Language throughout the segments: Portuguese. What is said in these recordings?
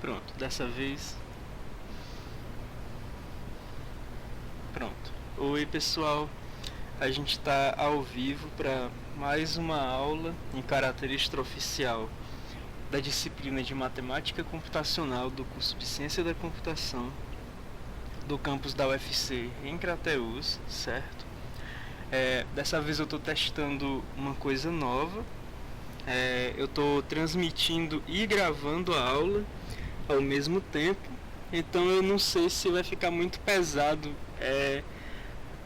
Pronto, dessa vez. Pronto. Oi pessoal, a gente está ao vivo para mais uma aula em caráter extraoficial da disciplina de Matemática Computacional do curso de Ciência da Computação do campus da UFC em Crateús, certo? Dessa vez eu estou testando uma coisa nova. Eu estou transmitindo e gravando a aula ao mesmo tempo, então eu não sei se vai ficar muito pesado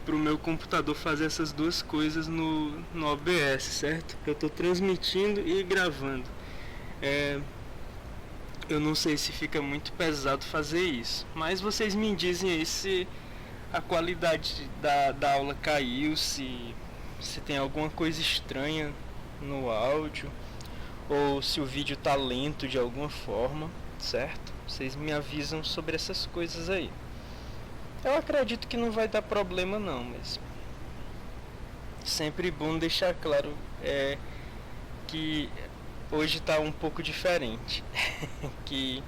para o meu computador fazer essas duas coisas no OBS, certo? Eu estou transmitindo e gravando. Eu não sei se fica muito pesado fazer isso, mas vocês me dizem aí se a qualidade da aula caiu, se tem alguma coisa estranha no áudio, ou se o vídeo tá lento de alguma forma, certo? Vocês me avisam sobre essas coisas aí. Eu acredito que não vai dar problema não, mas sempre bom deixar claro que hoje tá um pouco diferente, que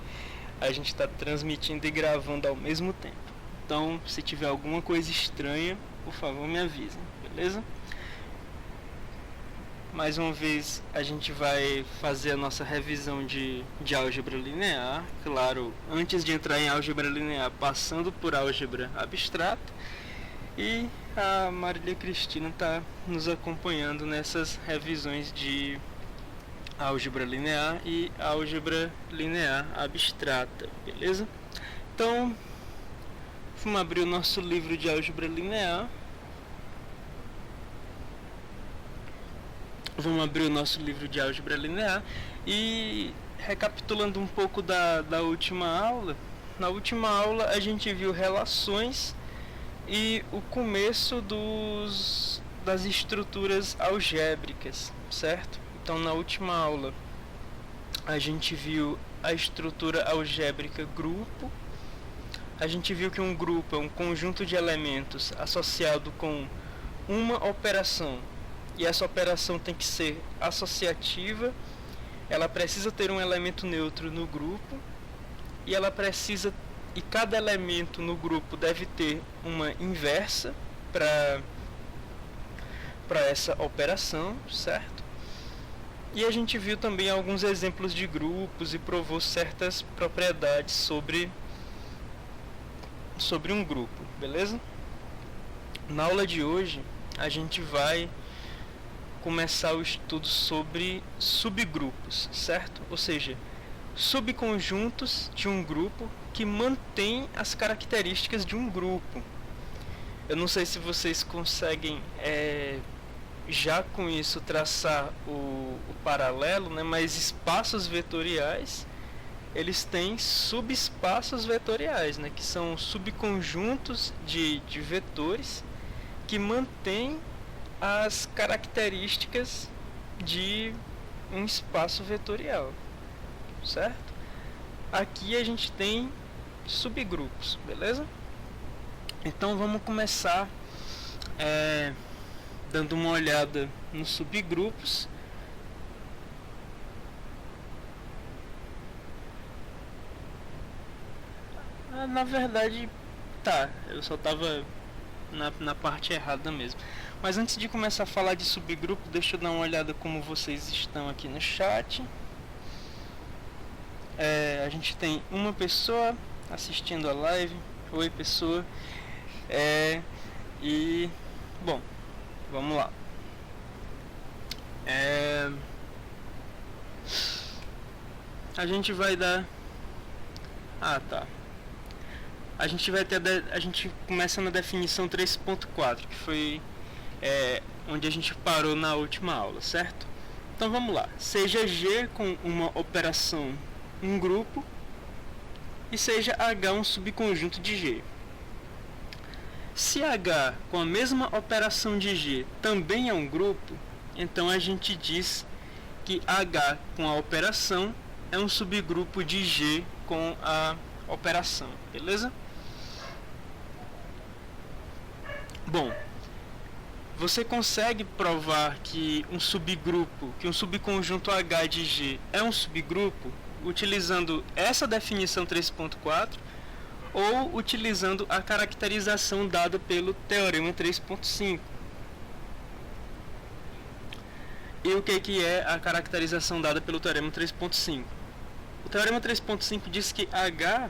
a gente está transmitindo e gravando ao mesmo tempo. Então, se tiver alguma coisa estranha, por favor me avisem, beleza? Mais uma vez a gente vai fazer a nossa revisão de álgebra linear, claro, antes de entrar em álgebra linear, passando por álgebra abstrata, e a Marília Cristina está nos acompanhando nessas revisões de álgebra linear e álgebra linear abstrata, beleza? Então, vamos abrir o nosso livro de álgebra linear. Vamos abrir o nosso livro de álgebra linear e, recapitulando um pouco da última aula, na última aula a gente viu relações e o começo das estruturas algébricas, certo? Então, na última aula a gente viu a estrutura algébrica grupo. A gente viu que um grupo é um conjunto de elementos associado com uma operação. E essa operação tem que ser associativa, ela precisa ter um elemento neutro no grupo, e cada elemento no grupo deve ter uma inversa para essa operação, certo? E a gente viu também alguns exemplos de grupos e provou certas propriedades sobre um grupo, beleza? Na aula de hoje a gente vai começar o estudo sobre subgrupos, certo? Ou seja, subconjuntos de um grupo que mantém as características de um grupo. Eu não sei se vocês conseguem já com isso traçar o paralelo, né? Mas espaços vetoriais, eles têm subespaços vetoriais, né? Que são subconjuntos de vetores que mantêm as características de um espaço vetorial, certo? Aqui a gente tem subgrupos, beleza? Então vamos começar dando uma olhada nos subgrupos. Na verdade, eu só estava na parte errada mesmo. Mas antes de começar a falar de subgrupo, deixa eu dar uma olhada como vocês estão aqui no chat. A gente tem uma pessoa assistindo a live. Oi pessoa. E bom, vamos lá. A gente vai dar. A gente começa na definição 3.4, que foi onde a gente parou na última aula, certo? Então vamos lá. Seja G com uma operação um grupo e seja H um subconjunto de G. Se H com a mesma operação de G também é um grupo, então a gente diz que H com a operação é um subgrupo de G com a operação, beleza? Bom, você consegue provar que um subconjunto H de G é um subgrupo utilizando essa definição 3.4 ou utilizando a caracterização dada pelo teorema 3.5. E o que é a caracterização dada pelo teorema 3.5? O teorema 3.5 diz que H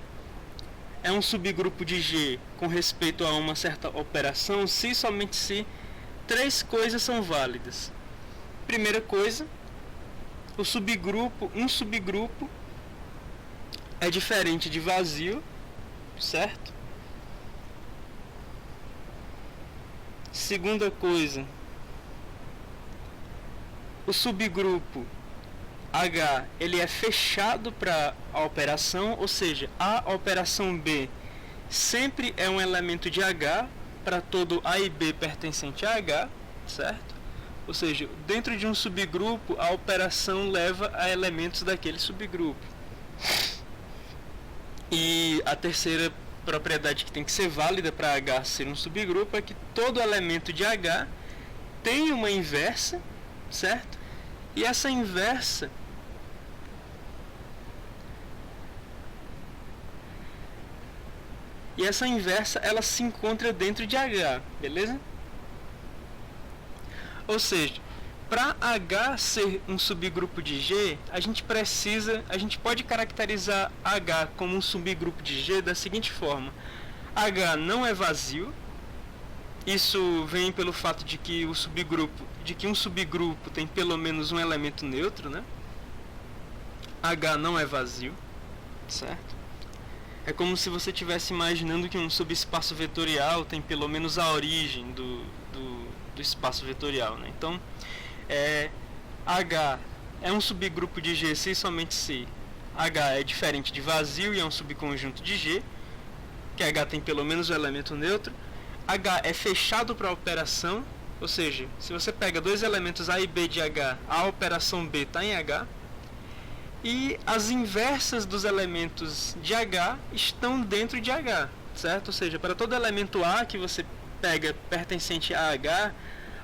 é um subgrupo de G com respeito a uma certa operação se e somente se três coisas são válidas. Primeira coisa, um subgrupo é diferente de vazio, certo? Segunda coisa, o subgrupo H ele é fechado para a operação, ou seja, a operação B sempre é um elemento de H para todo A e B pertencente a H, certo? Ou seja, dentro de um subgrupo a operação leva a elementos daquele subgrupo. E a terceira propriedade que tem que ser válida para H ser um subgrupo é que todo elemento de H tem uma inversa, certo? E essa inversa ela se encontra dentro de H, beleza? Ou seja, para H ser um subgrupo de G, a gente pode caracterizar H como um subgrupo de G da seguinte forma: H não é vazio. Isso vem pelo fato de que um subgrupo tem pelo menos um elemento neutro, né? H não é vazio, certo? É como se você estivesse imaginando que um subespaço vetorial tem pelo menos a origem do espaço vetorial, né? Então, H é um subgrupo de G se e somente se H é diferente de vazio e é um subconjunto de G, que H tem pelo menos um elemento neutro. H é fechado para a operação, ou seja, se você pega dois elementos A e B de H, a operação B está em H. E as inversas dos elementos de H estão dentro de H, certo? Ou seja, para todo elemento A que você pega pertencente a H,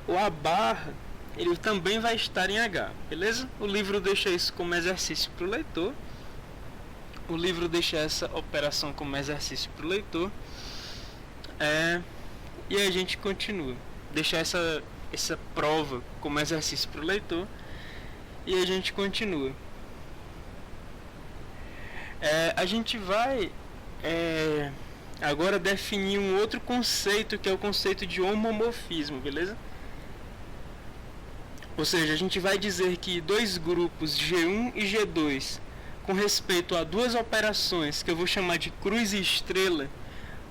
o A barra, ele também vai estar em H, beleza? O livro deixa isso como exercício para o leitor. O livro deixa essa operação como exercício para o leitor. E a gente continua. Deixa essa prova como exercício para o leitor. E a gente continua. A gente vai agora definir um outro conceito, que é o conceito de homomorfismo, beleza? Ou seja, a gente vai dizer que dois grupos G1 e G2, com respeito a duas operações que eu vou chamar de cruz e estrela,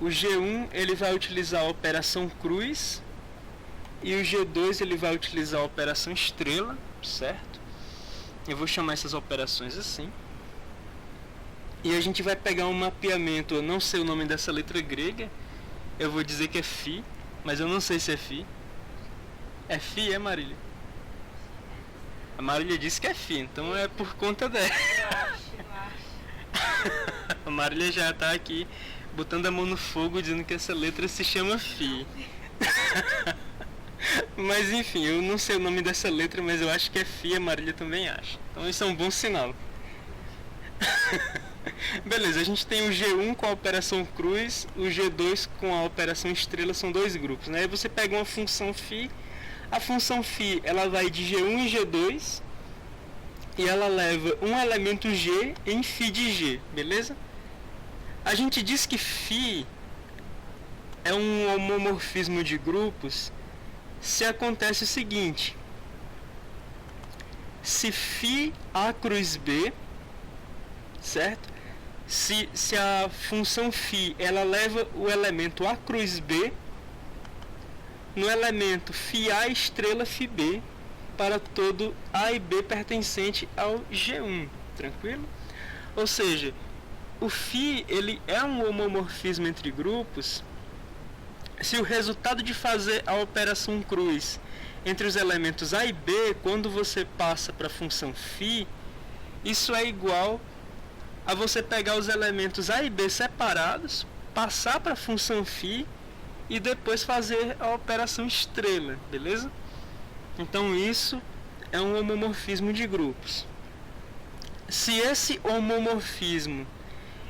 o G1 ele vai utilizar a operação cruz e o G2 ele vai utilizar a operação estrela, certo? Eu vou chamar essas operações assim. E a gente vai pegar um mapeamento, eu não sei o nome dessa letra grega, eu vou dizer que é Φ, mas eu não sei se é Φ. É Φ, Marília? A Marília disse que é Φ, então é por conta dela. Eu acho. A Marília já está aqui botando a mão no fogo dizendo que essa letra se chama Φ. Mas enfim, eu não sei o nome dessa letra, mas eu acho que é Φ, a Marília também acha. Então isso é um bom sinal. Beleza, a gente tem o G1 com a operação cruz, o G2 com a operação estrela, são dois grupos, né? Aí você pega uma função φ, a função φ ela vai de G1 e G2 e ela leva um elemento G em φ de G, beleza? A gente diz que φ é um homomorfismo de grupos se acontece o seguinte: se φ A cruz B, certo? Se a função φ ela leva o elemento A cruz B no elemento φA estrela φB para todo A e B pertencente ao G1, tranquilo? Ou seja, o φ ele é um homomorfismo entre grupos se o resultado de fazer a operação cruz entre os elementos A e B, quando você passa para a função φ, isso é igual a você pegar os elementos A e B separados, passar para a função φ e depois fazer a operação estrela, beleza? Então isso é um homomorfismo de grupos. se esse homomorfismo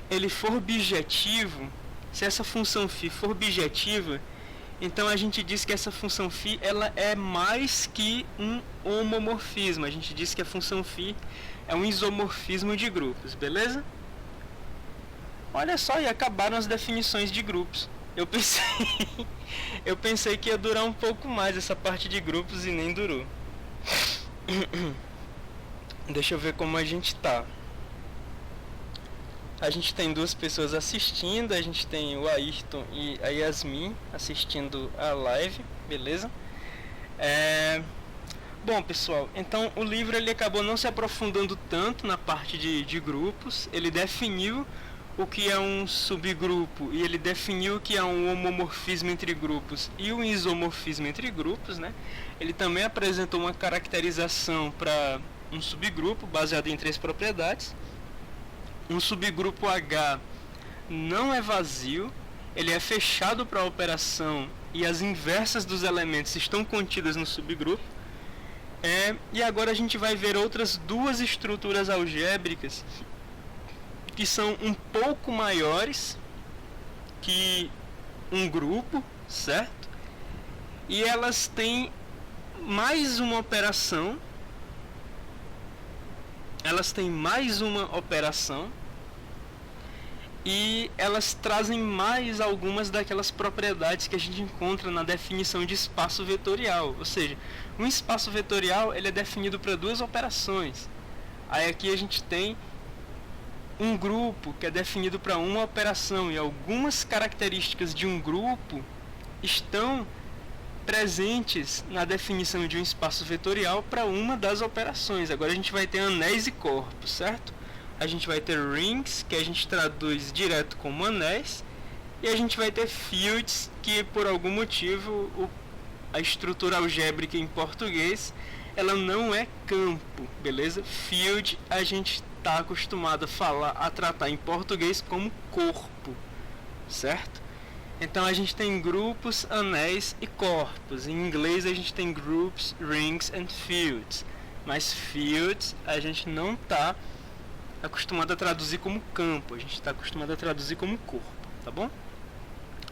ele for bijetivo, se essa função φ for bijetiva, então a gente diz que essa função φ ela é mais que um homomorfismo. A gente diz que a função φ é um isomorfismo de grupos, beleza? Olha só, e acabaram as definições de grupos. Eu pensei que ia durar um pouco mais essa parte de grupos e nem durou. Deixa eu ver como a gente tá. A gente tem duas pessoas assistindo, a gente tem o Ayrton e a Yasmin assistindo a live, beleza? Bom, pessoal, então o livro ele acabou não se aprofundando tanto na parte de grupos. Ele definiu o que é um subgrupo e ele definiu o que é um homomorfismo entre grupos e um isomorfismo entre grupos, né? Ele também apresentou uma caracterização para um subgrupo baseado em 3 propriedades. Um subgrupo H não é vazio, ele é fechado para a operação e as inversas dos elementos estão contidas no subgrupo. E agora a gente vai ver outras duas estruturas algébricas que são um pouco maiores que um grupo, certo? E elas têm mais uma operação. E elas trazem mais algumas daquelas propriedades que a gente encontra na definição de espaço vetorial. Ou seja, um espaço vetorial ele é definido para 2 operações. Aí aqui a gente tem um grupo que é definido para uma operação, e algumas características de um grupo estão presentes na definição de um espaço vetorial para uma das operações. Agora a gente vai ter anéis e corpos, certo? A gente vai ter rings, que a gente traduz direto como anéis, e a gente vai ter fields, que por algum motivo a estrutura algébrica em português ela não é campo, beleza? Field a gente está acostumado a tratar em português como corpo, certo? Então a gente tem grupos, anéis e corpos. Em inglês a gente tem groups, rings and fields. Mas fields a gente não está acostumado a traduzir como campo, a gente está acostumado a traduzir como corpo, tá bom?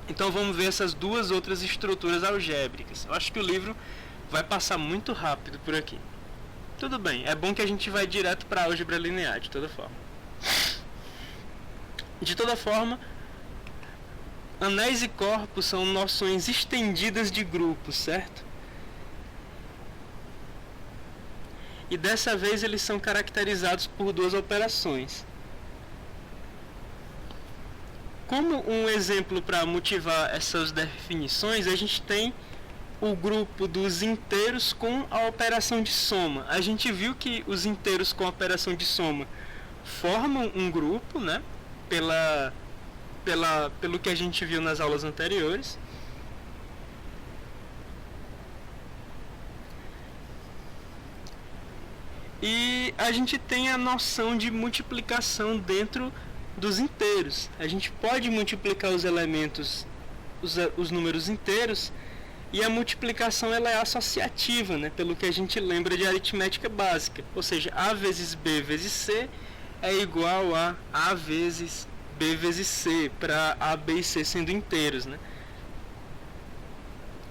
Então vamos ver essas duas outras estruturas algébricas. Eu acho que o livro vai passar muito rápido por aqui. Tudo bem, é bom que a gente vai direto para a álgebra linear, de toda forma. De toda forma, anéis e corpos são noções estendidas de grupos, certo? E dessa vez eles são caracterizados por 2 operações. Como um exemplo para motivar essas definições, a gente tem o grupo dos inteiros com a operação de soma. A gente viu que os inteiros com a operação de soma formam um grupo, né? Pelo que a gente viu nas aulas anteriores. E a gente tem a noção de multiplicação dentro dos inteiros. A gente pode multiplicar os elementos, os números inteiros, e a multiplicação ela é associativa, né? Pelo que a gente lembra de aritmética básica. Ou seja, A vezes B vezes C é igual a A vezes B vezes C, para A, B e C sendo inteiros, né?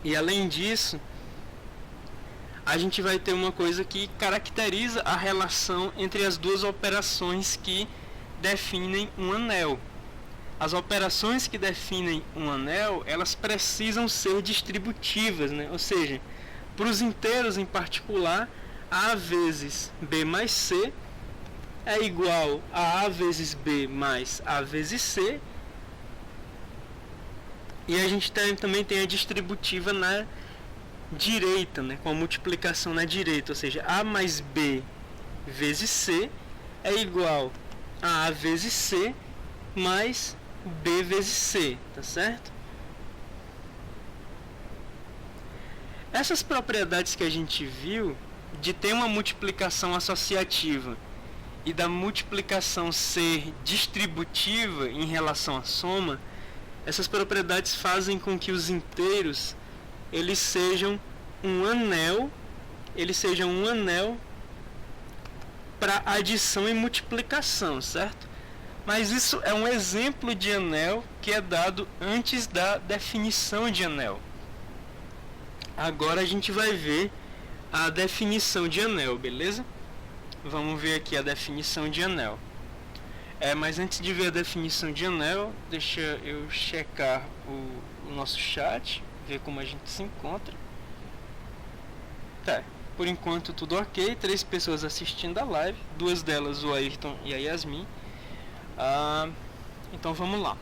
E além disso, a gente vai ter uma coisa que caracteriza a relação entre as duas operações que definem um anel. As operações que definem um anel, elas precisam ser distributivas, né? Ou seja, para os inteiros em particular, A vezes B mais C é igual a A vezes B mais A vezes C. E a gente também tem a distributiva na direita, né? Com a multiplicação na direita, ou seja, A mais B vezes C é igual a A vezes C mais B vezes C, tá certo? Essas propriedades que a gente viu de ter uma multiplicação associativa e da multiplicação ser distributiva em relação à soma, essas propriedades fazem com que os inteiros eles sejam um anel para adição e multiplicação, certo? Mas isso é um exemplo de anel que é dado antes da definição de anel. Agora a gente vai ver a definição de anel, beleza? Vamos ver aqui a definição de anel. Mas antes de ver a definição de anel, deixa eu checar o nosso chat, ver como a gente se encontra. Tá, por enquanto tudo ok, 3 pessoas assistindo a live, 2 delas o Ayrton e a Yasmin. Então vamos lá.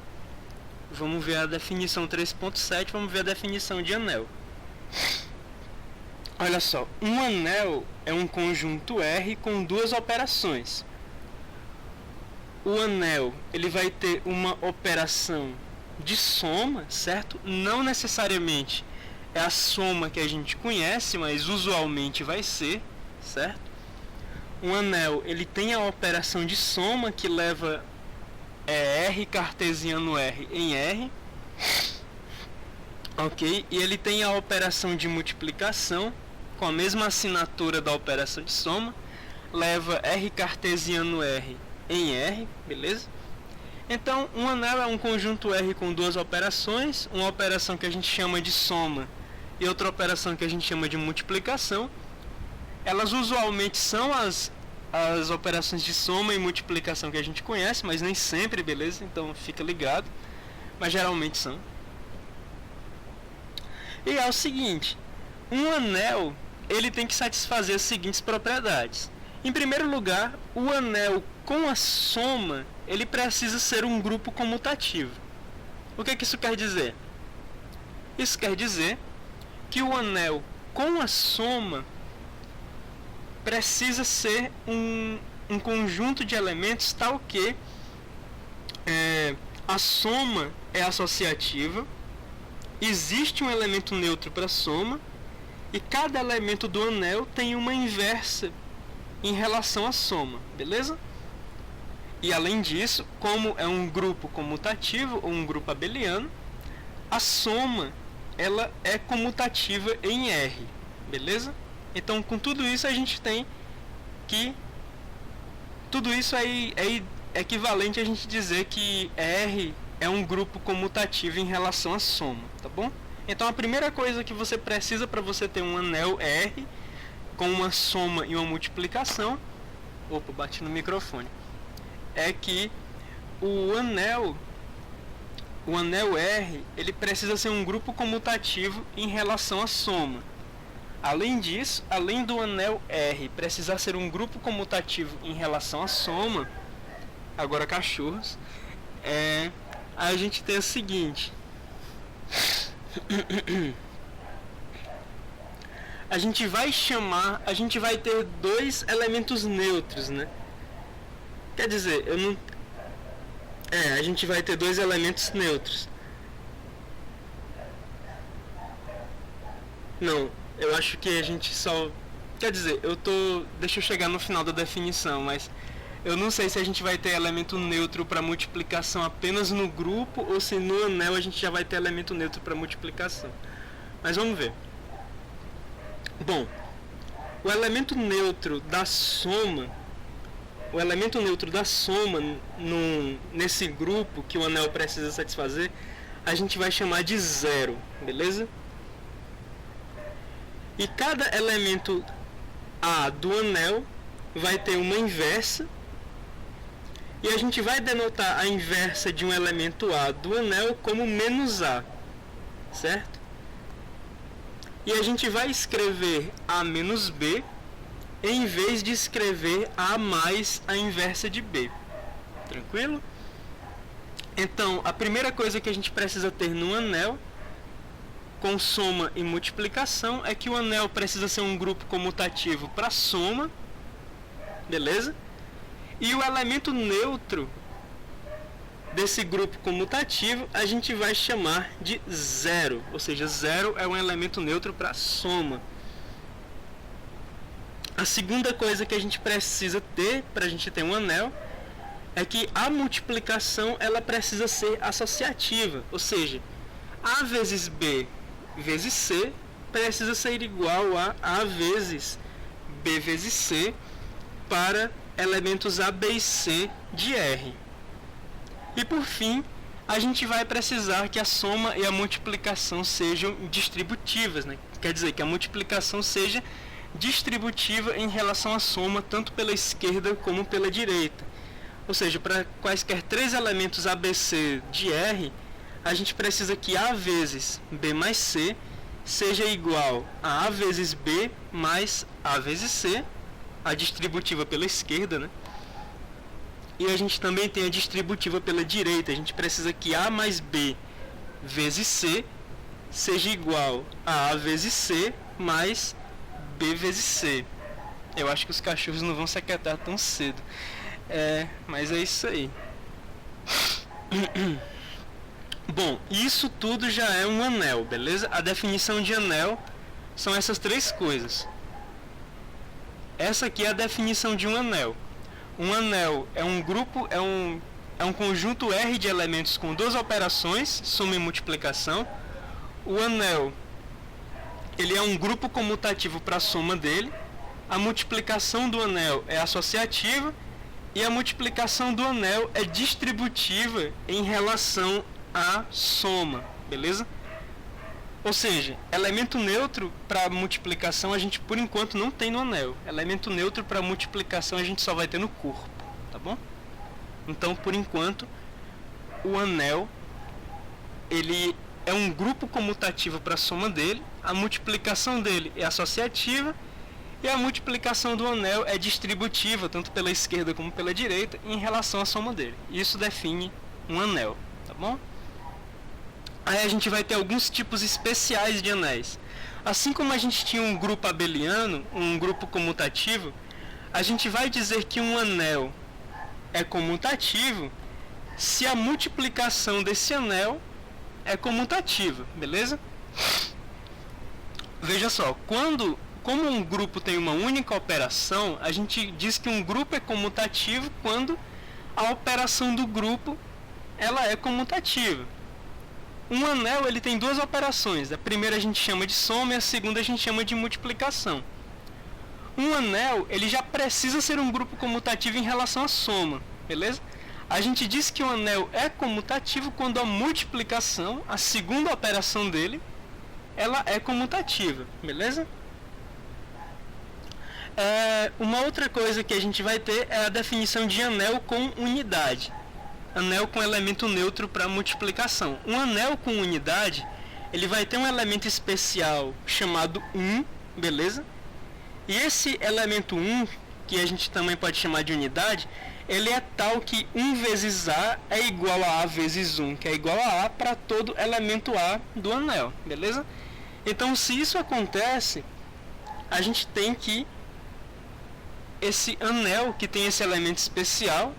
Vamos ver a definição 3.7, vamos ver a definição de anel. Olha só, um anel é um conjunto R com 2 operações. O anel, ele vai ter uma operação de soma, certo? Não necessariamente é a soma que a gente conhece, mas usualmente vai ser, certo? Um anel, ele tem a operação de soma que leva R cartesiano R em R, ok? E ele tem a operação de multiplicação com a mesma assinatura da operação de soma, leva R cartesiano R em R, beleza? Então, um anel é um conjunto R com 2 operações, uma operação que a gente chama de soma e outra operação que a gente chama de multiplicação. Elas usualmente são as operações de soma e multiplicação que a gente conhece, mas nem sempre, beleza? Então fica ligado, mas geralmente são. E é o seguinte, um anel, ele tem que satisfazer as seguintes propriedades. Em primeiro lugar, o anel com a soma, ele precisa ser um grupo comutativo. O que isso quer dizer? Isso quer dizer que o anel com a soma precisa ser um conjunto de elementos tal que a soma é associativa, existe um elemento neutro para a soma, e cada elemento do anel tem uma inversa em relação à soma, beleza? E além disso, como é um grupo comutativo ou um grupo abeliano, a soma ela é comutativa em R, beleza? Então, com tudo isso a gente tem que tudo isso aí é equivalente a gente dizer que R é um grupo comutativo em relação à soma, tá bom? Então, a primeira coisa que você precisa para você ter um anel R com uma soma e uma multiplicação, opa, bati no microfone, é que o anel R, ele precisa ser um grupo comutativo em relação à soma. Além disso, além do anel R precisar ser um grupo comutativo em relação à soma, agora cachorros, a gente tem o seguinte. A gente vai ter 2 elementos neutros, né? Quer dizer, a gente vai ter 2 elementos neutros. Não, eu acho que a gente só... Quer dizer, deixa eu chegar no final da definição, mas eu não sei se a gente vai ter elemento neutro para multiplicação apenas no grupo ou se no anel a gente já vai ter elemento neutro para multiplicação. Mas vamos ver. Bom, o elemento neutro da soma nesse grupo que o anel precisa satisfazer, a gente vai chamar de 0, beleza? E cada elemento A do anel vai ter uma inversa, e a gente vai denotar a inversa de um elemento A do anel como menos A, certo? E a gente vai escrever A menos B em vez de escrever A mais a inversa de B. Tranquilo? Então, a primeira coisa que a gente precisa ter no anel, com soma e multiplicação, é que o anel precisa ser um grupo comutativo para soma, beleza? E o elemento neutro desse grupo comutativo a gente vai chamar de 0, ou seja, 0 é um elemento neutro para soma. A segunda coisa que a gente precisa ter para a gente ter um anel é que a multiplicação ela precisa ser associativa, ou seja, A vezes B vezes C precisa ser igual a A vezes B vezes C para elementos A, B e C de R. E por fim, a gente vai precisar que a soma e a multiplicação sejam distributivas, né? Quer dizer, que a multiplicação seja distributiva em relação à soma, tanto pela esquerda como pela direita. Ou seja, para quaisquer três elementos ABC de R, a gente precisa que A vezes B mais C seja igual a A vezes B mais A vezes C, a distributiva pela esquerda, né? E a gente também tem a distributiva pela direita. A gente precisa que A mais B vezes C seja igual a vezes C mais B vezes C. Eu acho que os cachorros não vão se aquietar tão cedo. Mas é isso aí. Bom, isso tudo já é um anel, beleza? A definição de anel são essas três coisas. Essa aqui é a definição de um anel. Um anel é um grupo, é um conjunto R de elementos com duas operações, soma e multiplicação. O anel, ele é um grupo comutativo para a soma dele. A multiplicação do anel é associativa e a multiplicação do anel é distributiva em relação à soma, beleza? Ou seja, elemento neutro para multiplicação a gente por enquanto não tem no anel. Elemento neutro para multiplicação a gente só vai ter no corpo, tá bom? Então, por enquanto, o anel ele é um grupo comutativo para a soma dele, a multiplicação dele é associativa e a multiplicação do anel é distributiva, tanto pela esquerda como pela direita, em relação à soma dele. Isso define um anel, tá bom? Aí a gente vai ter alguns tipos especiais de anéis. Assim como a gente tinha um grupo abeliano, um grupo comutativo, a gente vai dizer que um anel é comutativo se a multiplicação desse anel é comutativa, beleza? Veja só, como um grupo tem uma única operação, a gente diz que um grupo é comutativo quando a operação do grupo ela é comutativa. Um anel ele tem duas operações. A primeira a gente chama de soma e a segunda a gente chama de multiplicação. Um anel ele já precisa ser um grupo comutativo em relação à soma, beleza? A gente diz que o anel é comutativo quando a multiplicação, a segunda operação dele, ela é comutativa, beleza? Uma outra coisa que a gente vai ter é a definição de anel com unidade. Anel com elemento neutro para multiplicação. Um anel com unidade, ele vai ter um elemento especial chamado 1, beleza? E esse elemento 1, que a gente também pode chamar de unidade, ele é tal que 1 vezes A é igual a A vezes 1, que é igual a A para todo elemento A do anel, beleza? Então, se isso acontece, a gente tem que esse anel que tem esse elemento especial,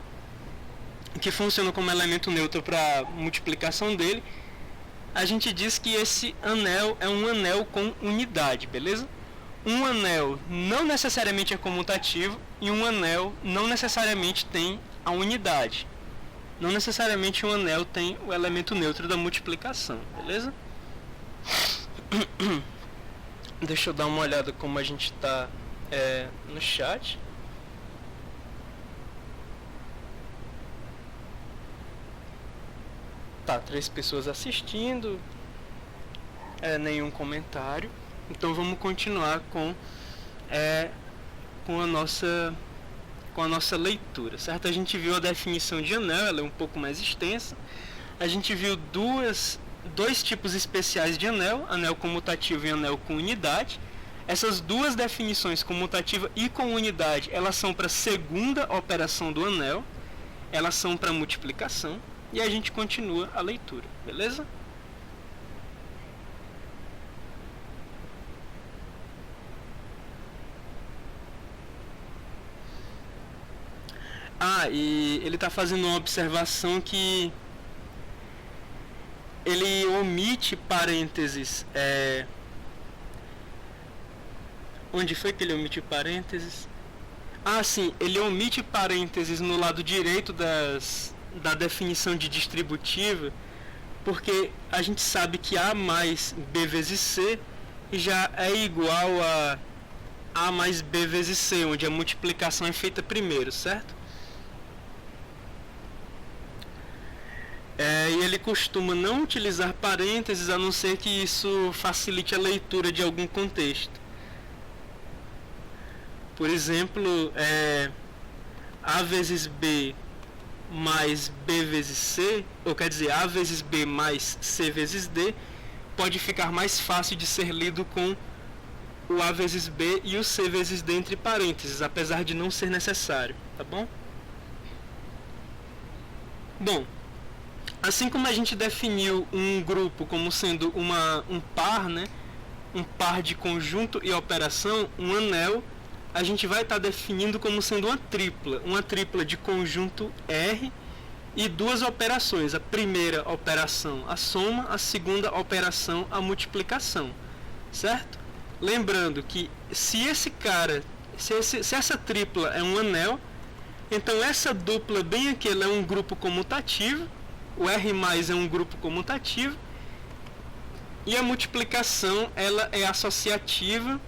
que funciona como elemento neutro para multiplicação dele, a gente diz que esse anel é um anel com unidade, beleza? Um anel não necessariamente é comutativo e um anel não necessariamente tem a unidade. Não necessariamente um anel tem o elemento neutro da multiplicação, beleza? Deixa eu dar uma olhada como a gente está no chat. Tá, 3 pessoas assistindo, nenhum comentário. Então vamos continuar com a nossa leitura, certo? A gente viu a definição de anel, ela é um pouco mais extensa. A gente viu dois tipos especiais de anel, anel comutativo e anel com unidade. Essas duas definições, comutativa e com unidade, elas são para a segunda operação do anel, elas são para multiplicação. E a gente continua a leitura, beleza? E ele está fazendo uma observação que ele omite parênteses. Onde foi que ele omite parênteses? Sim, ele omite parênteses no lado direito da definição de distributiva, porque a gente sabe que A mais B vezes C já é igual A mais B vezes C, onde a multiplicação é feita primeiro, certo? E ele costuma não utilizar parênteses, a não ser que isso facilite a leitura de algum contexto. Por exemplo, A vezes B mais B vezes C, ou quer dizer, A vezes B mais C vezes D, pode ficar mais fácil de ser lido com o A vezes B e o C vezes D entre parênteses, apesar de não ser necessário, tá bom? Bom, assim como a gente definiu um grupo como sendo um par, né? Um par de conjunto e operação, um anel, a gente vai estar definindo como sendo uma tripla de conjunto R e duas operações. A primeira operação, a soma, a segunda operação, a multiplicação, certo? Lembrando que se essa tripla é um anel, então essa dupla bem aqui ela é um grupo comutativo, o R+ é um grupo comutativo, e a multiplicação ela é associativa,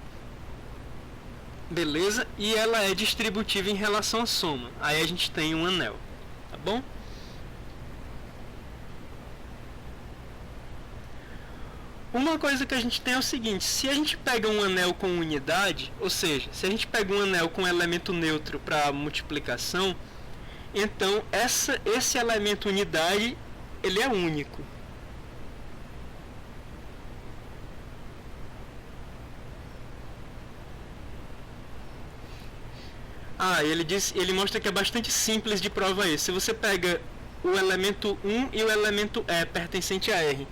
beleza? E ela é distributiva em relação à soma. Aí a gente tem um anel, tá bom? Uma coisa que a gente tem é o seguinte: se a gente pega um anel com unidade, ou seja, se a gente pega um anel com elemento neutro para multiplicação, então esse elemento unidade ele é único. Ele mostra que é bastante simples de prova isso. Se você pega o elemento 1 e o elemento E pertencente a R,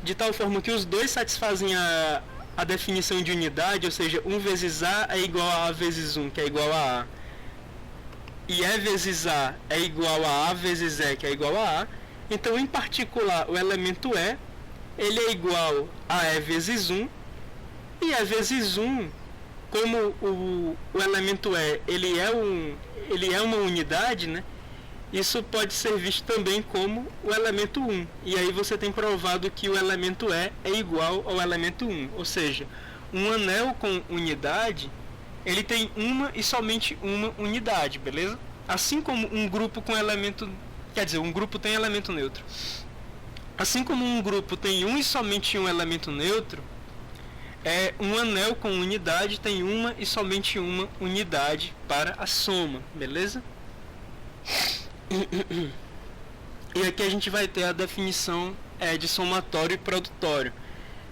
de tal forma que os dois satisfazem a definição de unidade, ou seja, 1 vezes A é igual a vezes 1, que é igual a A, e E vezes A é igual a A vezes E, que é igual a A, então, em particular, o elemento E, ele é igual a E vezes 1, e E vezes 1, como o elemento E, ele é uma unidade, né? Isso pode ser visto também como o elemento 1. E aí você tem provado que o elemento E é igual ao elemento 1. Ou seja, um anel com unidade, ele tem uma e somente uma unidade, beleza? Assim como um grupo com elemento... Quer dizer, um grupo tem elemento neutro. Assim como um grupo tem um e somente um elemento neutro, um anel com unidade tem uma e somente uma unidade para a soma, beleza? E aqui a gente vai ter a definição de somatório e produtório.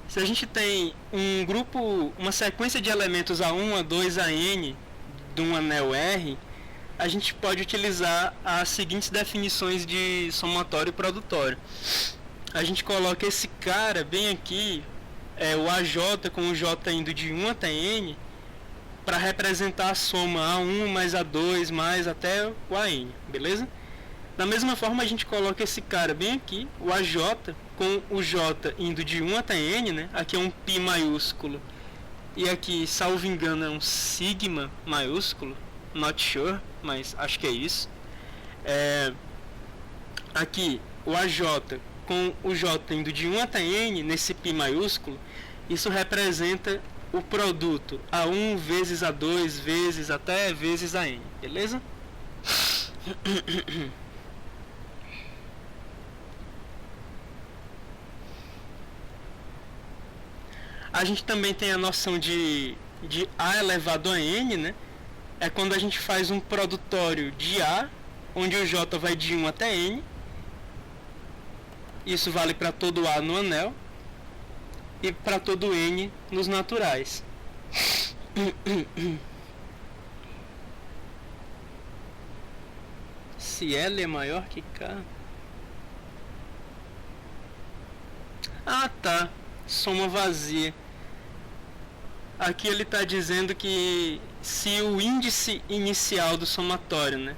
Se a gente tem um grupo, uma sequência de elementos A1, A2, AN de um anel R, a gente pode utilizar as seguintes definições de somatório e produtório. A gente coloca esse cara bem aqui, o AJ com o J indo de 1 até N, para representar a soma A1 mais A2 mais até o AN, beleza? Da mesma forma a gente coloca esse cara bem aqui, o AJ, com o J indo de 1 até N, né? Aqui é um π maiúsculo, e aqui, salvo engano, é um sigma maiúsculo, not sure, mas acho que é isso. Aqui, o AJ com o J indo de 1 até N, nesse π maiúsculo, isso representa o produto A1 vezes A2 vezes até vezes AN, beleza? A gente também tem a noção de A elevado a N, né? É quando a gente faz um produtório de A, onde o J vai de 1 até N. Isso vale para todo A no anel e para todo N nos naturais. Se L é maior que K... Ah, tá. Soma vazia. Aqui ele está dizendo que se o índice inicial do somatório, né?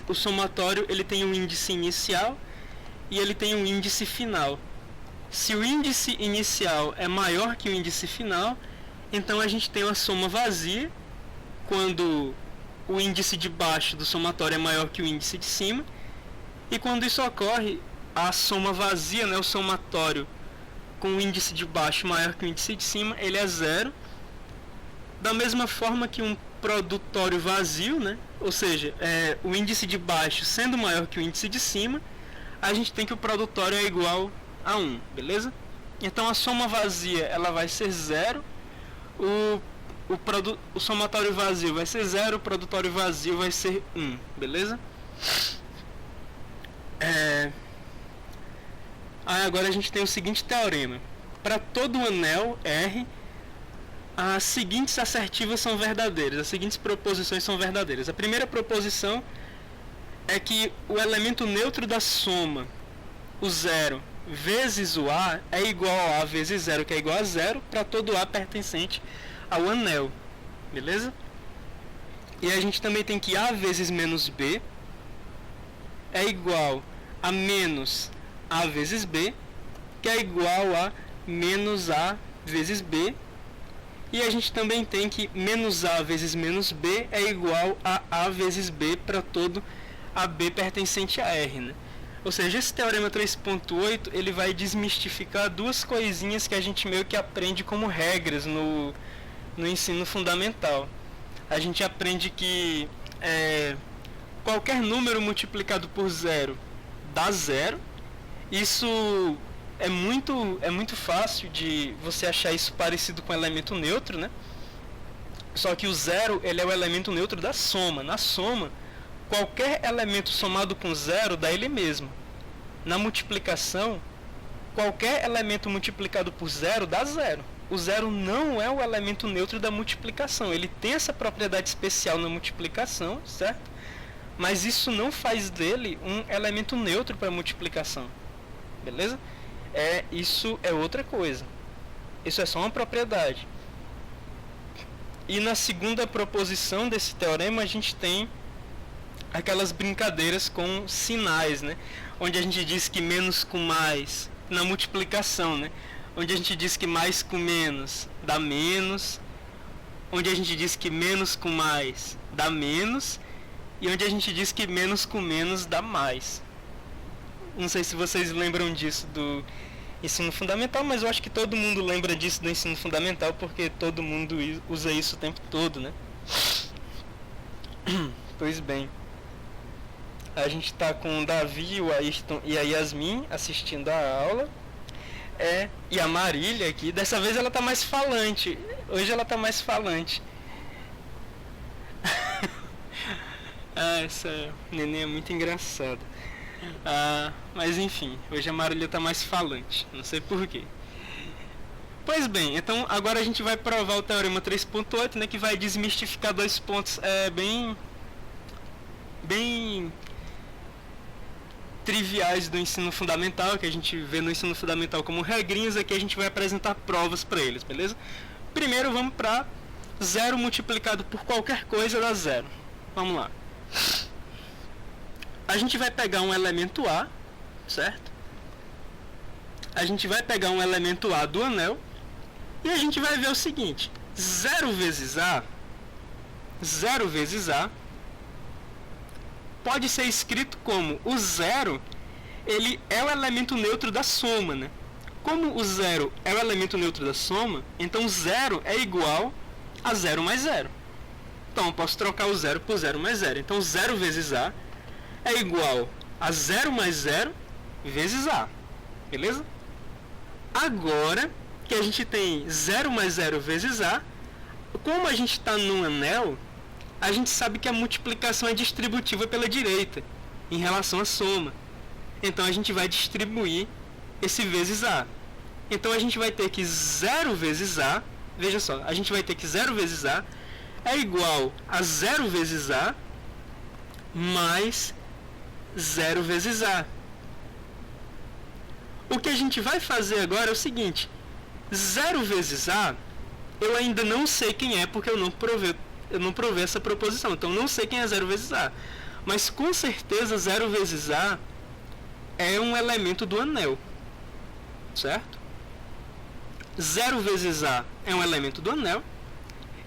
O somatório ele tem um índice inicial e ele tem um índice final. Se o índice inicial é maior que o índice final, então a gente tem uma soma vazia, quando o índice de baixo do somatório é maior que o índice de cima, e quando isso ocorre, a soma vazia, né, o somatório com o índice de baixo maior que o índice de cima, ele é zero. Da mesma forma que um produtório vazio, né? Ou seja, o índice de baixo sendo maior que o índice de cima, a gente tem que o produtório é igual a 1, beleza? Então a soma vazia ela vai ser 0, o somatório vazio vai ser 0, o produtório vazio vai ser 1, beleza? Agora a gente tem o seguinte teorema. Para todo anel R, as seguintes assertivas são verdadeiras, as seguintes proposições são verdadeiras. A primeira proposição é que o elemento neutro da soma, o 0, vezes o A, é igual a A vezes 0, que é igual a 0, para todo A pertencente ao anel, beleza? E a gente também tem que A vezes menos B é igual a menos A vezes B, que é igual a menos A vezes B. E a gente também tem que menos A vezes menos B é igual a A vezes B para todo AB pertencente a R, né? Ou seja, esse teorema 3.8 ele vai desmistificar duas coisinhas que a gente meio que aprende como regras no ensino fundamental. A gente aprende que qualquer número multiplicado por 0 dá 0. Isso é muito fácil de você achar isso parecido com elemento neutro, né? Só que o 0 ele é o elemento neutro da soma. Na soma, qualquer elemento somado com 0 dá ele mesmo. Na multiplicação, qualquer elemento multiplicado por 0 dá 0. O 0 não é o elemento neutro da multiplicação. Ele tem essa propriedade especial na multiplicação, certo? Mas isso não faz dele um elemento neutro para multiplicação. Beleza? Isso é outra coisa. Isso é só uma propriedade. E na segunda proposição desse teorema a gente tem aquelas brincadeiras com sinais, né? Onde a gente diz que menos com mais, na multiplicação, né? Onde a gente diz que mais com menos dá menos, onde a gente diz que menos com mais dá menos, e onde a gente diz que menos com menos dá mais. Não sei se vocês lembram disso do ensino fundamental, mas eu acho que todo mundo lembra disso do ensino fundamental, porque todo mundo usa isso o tempo todo, né? Pois bem, a gente está com o Davi, o Ayrton e a Yasmin assistindo a aula. E a Marília aqui, dessa vez ela está mais falante. Hoje ela está mais falante. Essa neném é muito engraçada. Mas enfim, hoje a Marília está mais falante, não sei porquê. Pois bem, então agora a gente vai provar o teorema 3.8, né, que vai desmistificar dois pontos bem triviais do ensino fundamental, que a gente vê no ensino fundamental como regrinhas. Aqui a gente vai apresentar provas para eles, beleza? Primeiro vamos para 0 multiplicado por qualquer coisa dá 0. Vamos lá. A gente vai pegar um elemento A, certo? A gente vai pegar um elemento A do anel e a gente vai ver o seguinte: 0 vezes A pode ser escrito como o 0, ele é o elemento neutro da soma, né? Como o 0 é o elemento neutro da soma, então 0 é igual a 0 mais 0. Então eu posso trocar o 0 por 0 mais 0. Então 0 vezes A é igual a 0 mais 0 vezes A. Beleza? Agora que a gente tem 0 mais 0 vezes A, como a gente está num anel, a gente sabe que a multiplicação é distributiva pela direita em relação à soma. Então a gente vai distribuir esse vezes A. Então a gente vai ter que 0 vezes A, veja só, a gente vai ter que 0 vezes A é igual a 0 vezes A mais 0 vezes A. O que a gente vai fazer agora é o seguinte: 0 vezes A, eu ainda não sei quem é, porque eu não provei essa proposição. Então eu não sei quem é 0 vezes A. Mas com certeza 0 vezes A é um elemento do anel. Certo? 0 vezes A é um elemento do anel.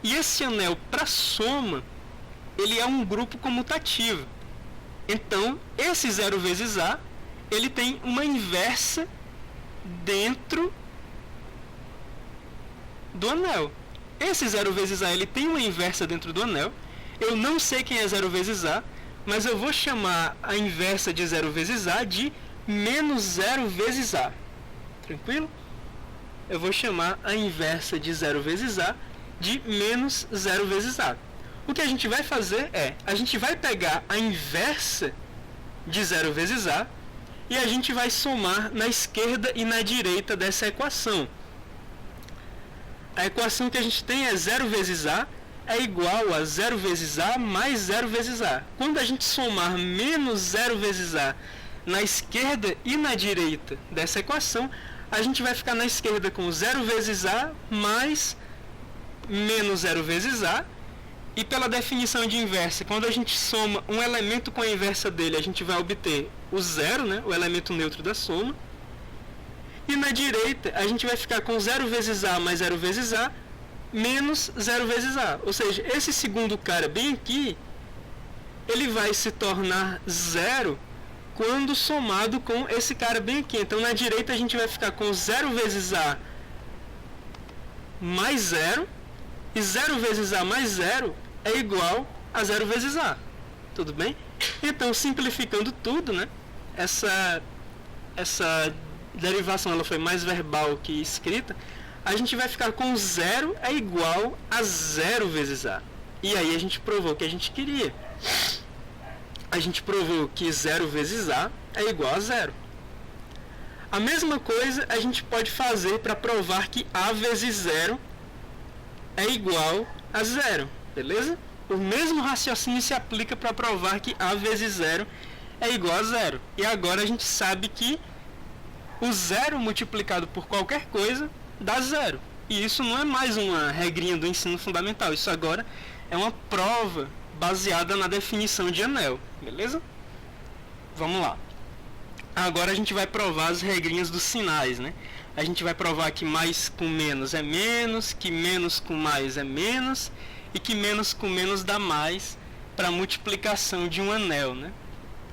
E esse anel, para soma, ele é um grupo comutativo. Então, esse 0 vezes A, ele tem uma inversa dentro do anel. esse 0 vezes A ele tem uma inversa dentro do anel. Eu não sei quem é 0 vezes A, mas eu vou chamar a inversa de 0 vezes A de menos 0 vezes A. Tranquilo? Eu vou chamar a inversa de 0 vezes A de menos 0 vezes A. O que a gente vai fazer é, a gente vai pegar a inversa de 0 vezes A e a gente vai somar na esquerda e na direita dessa equação. A equação que a gente tem é 0 vezes A é igual a 0 vezes A mais 0 vezes A. Quando a gente somar menos 0 vezes A na esquerda e na direita dessa equação, a gente vai ficar na esquerda com 0 vezes A mais menos 0 vezes A. E pela definição de inversa, quando a gente soma um elemento com a inversa dele, a gente vai obter o zero, né, o elemento neutro da soma. E na direita, a gente vai ficar com 0 vezes A mais 0 vezes A, menos 0 vezes A. Ou seja, esse segundo cara bem aqui, ele vai se tornar zero quando somado com esse cara bem aqui. Então, na direita, a gente vai ficar com 0 vezes A mais 0. E 0 vezes A mais 0 é igual a 0 vezes A. Tudo bem? Então, simplificando tudo, né? Essa derivação ela foi mais verbal que escrita. A gente vai ficar com 0 é igual a 0 vezes A. E aí a gente provou o que a gente queria. A gente provou que 0 vezes A é igual a 0. A mesma coisa a gente pode fazer para provar que A vezes 0 é igual a 0, beleza? O mesmo raciocínio se aplica para provar que A vezes 0 é igual a 0. E agora a gente sabe que o 0 multiplicado por qualquer coisa dá 0. E isso não é mais uma regrinha do ensino fundamental. Isso agora é uma prova baseada na definição de anel, beleza? Vamos lá. Agora a gente vai provar as regrinhas dos sinais, né? A gente vai provar que mais com menos é menos, que menos com mais é menos, e que menos com menos dá mais para a multiplicação de um anel, né?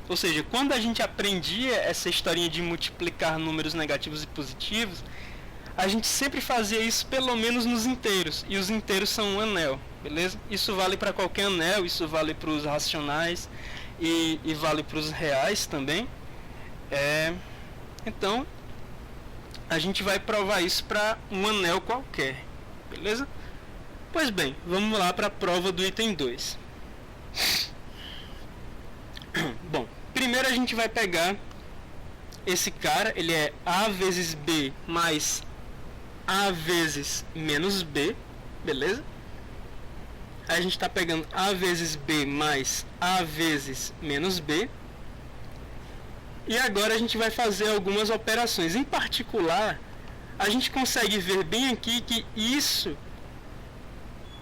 Ou seja, quando a gente aprendia essa historinha de multiplicar números negativos e positivos, a gente sempre fazia isso pelo menos nos inteiros, e os inteiros são um anel, beleza? Isso vale para qualquer anel, isso vale para os racionais e vale para os reais também. Então, a gente vai provar isso para um anel qualquer, beleza? Pois bem, vamos lá para a prova do item 2. Bom, primeiro a gente vai pegar esse cara, ele é A vezes B mais A vezes menos B, beleza? A gente está pegando A vezes B mais A vezes menos B. E agora a gente vai fazer algumas operações. Em particular, a gente consegue ver bem aqui que isso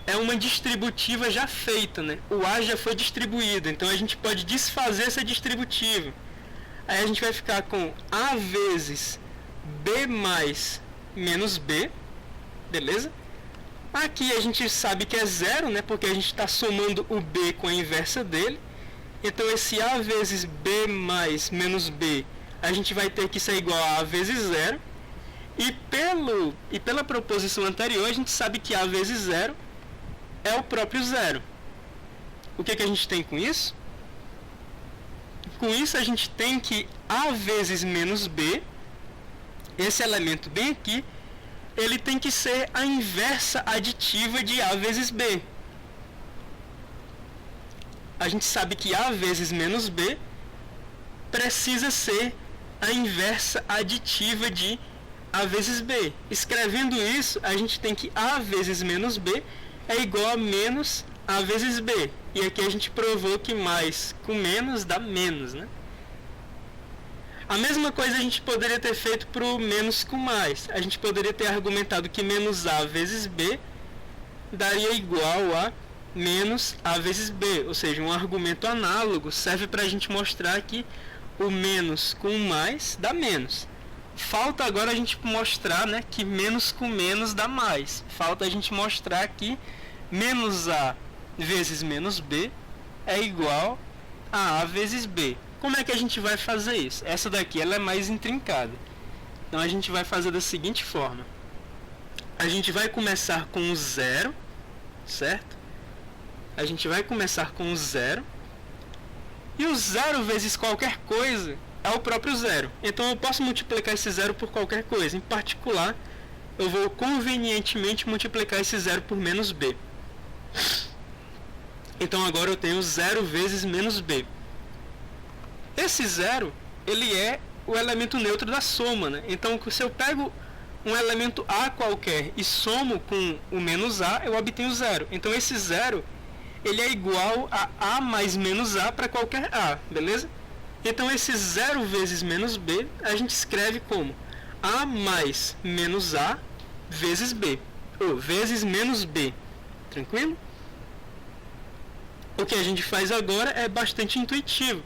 é uma distributiva já feita, né? O A já foi distribuído, então a gente pode desfazer essa distributiva. Aí a gente vai ficar com A vezes B mais menos B, beleza? Aqui a gente sabe que é zero, né? Porque a gente está somando o B com a inversa dele. Então esse A vezes B mais menos B, a gente vai ter que ser igual a A vezes zero. E pela proposição anterior, a gente sabe que A vezes zero é o próprio zero. O que a gente tem com isso? Com isso a gente tem que A vezes menos B, esse elemento bem aqui, ele tem que ser a inversa aditiva de A vezes B. A gente sabe que A vezes menos B precisa ser a inversa aditiva de A vezes B. Escrevendo isso, a gente tem que A vezes menos B é igual a menos A vezes B. E aqui a gente provou que mais com menos dá menos, né? A mesma coisa a gente poderia ter feito para o menos com mais. A gente poderia ter argumentado que menos A vezes B daria igual a menos A vezes B, ou seja, um argumento análogo serve para a gente mostrar que o menos com mais dá menos. Falta agora a gente mostrar, né, que menos com menos dá mais. Falta a gente mostrar que menos A vezes menos B é igual a A vezes B. Como é que a gente vai fazer isso? Essa daqui ela é mais intrincada. Então a gente vai fazer da seguinte forma. a gente vai começar com o zero, certo? A gente vai começar com o zero. E o zero vezes qualquer coisa é o próprio zero. Então eu posso multiplicar esse zero por qualquer coisa. Em particular, eu vou convenientemente multiplicar esse zero por menos b. Então agora eu tenho zero vezes menos b. Esse zero, ele é o elemento neutro da soma, né? Então se eu pego um elemento A qualquer e somo com o menos A, eu obtenho zero. Então esse zero, ele é igual a A mais menos A para qualquer A, beleza? Então esse zero vezes menos B, a gente escreve como A mais menos A vezes B, ou vezes menos B, tranquilo? O que a gente faz agora é bastante intuitivo.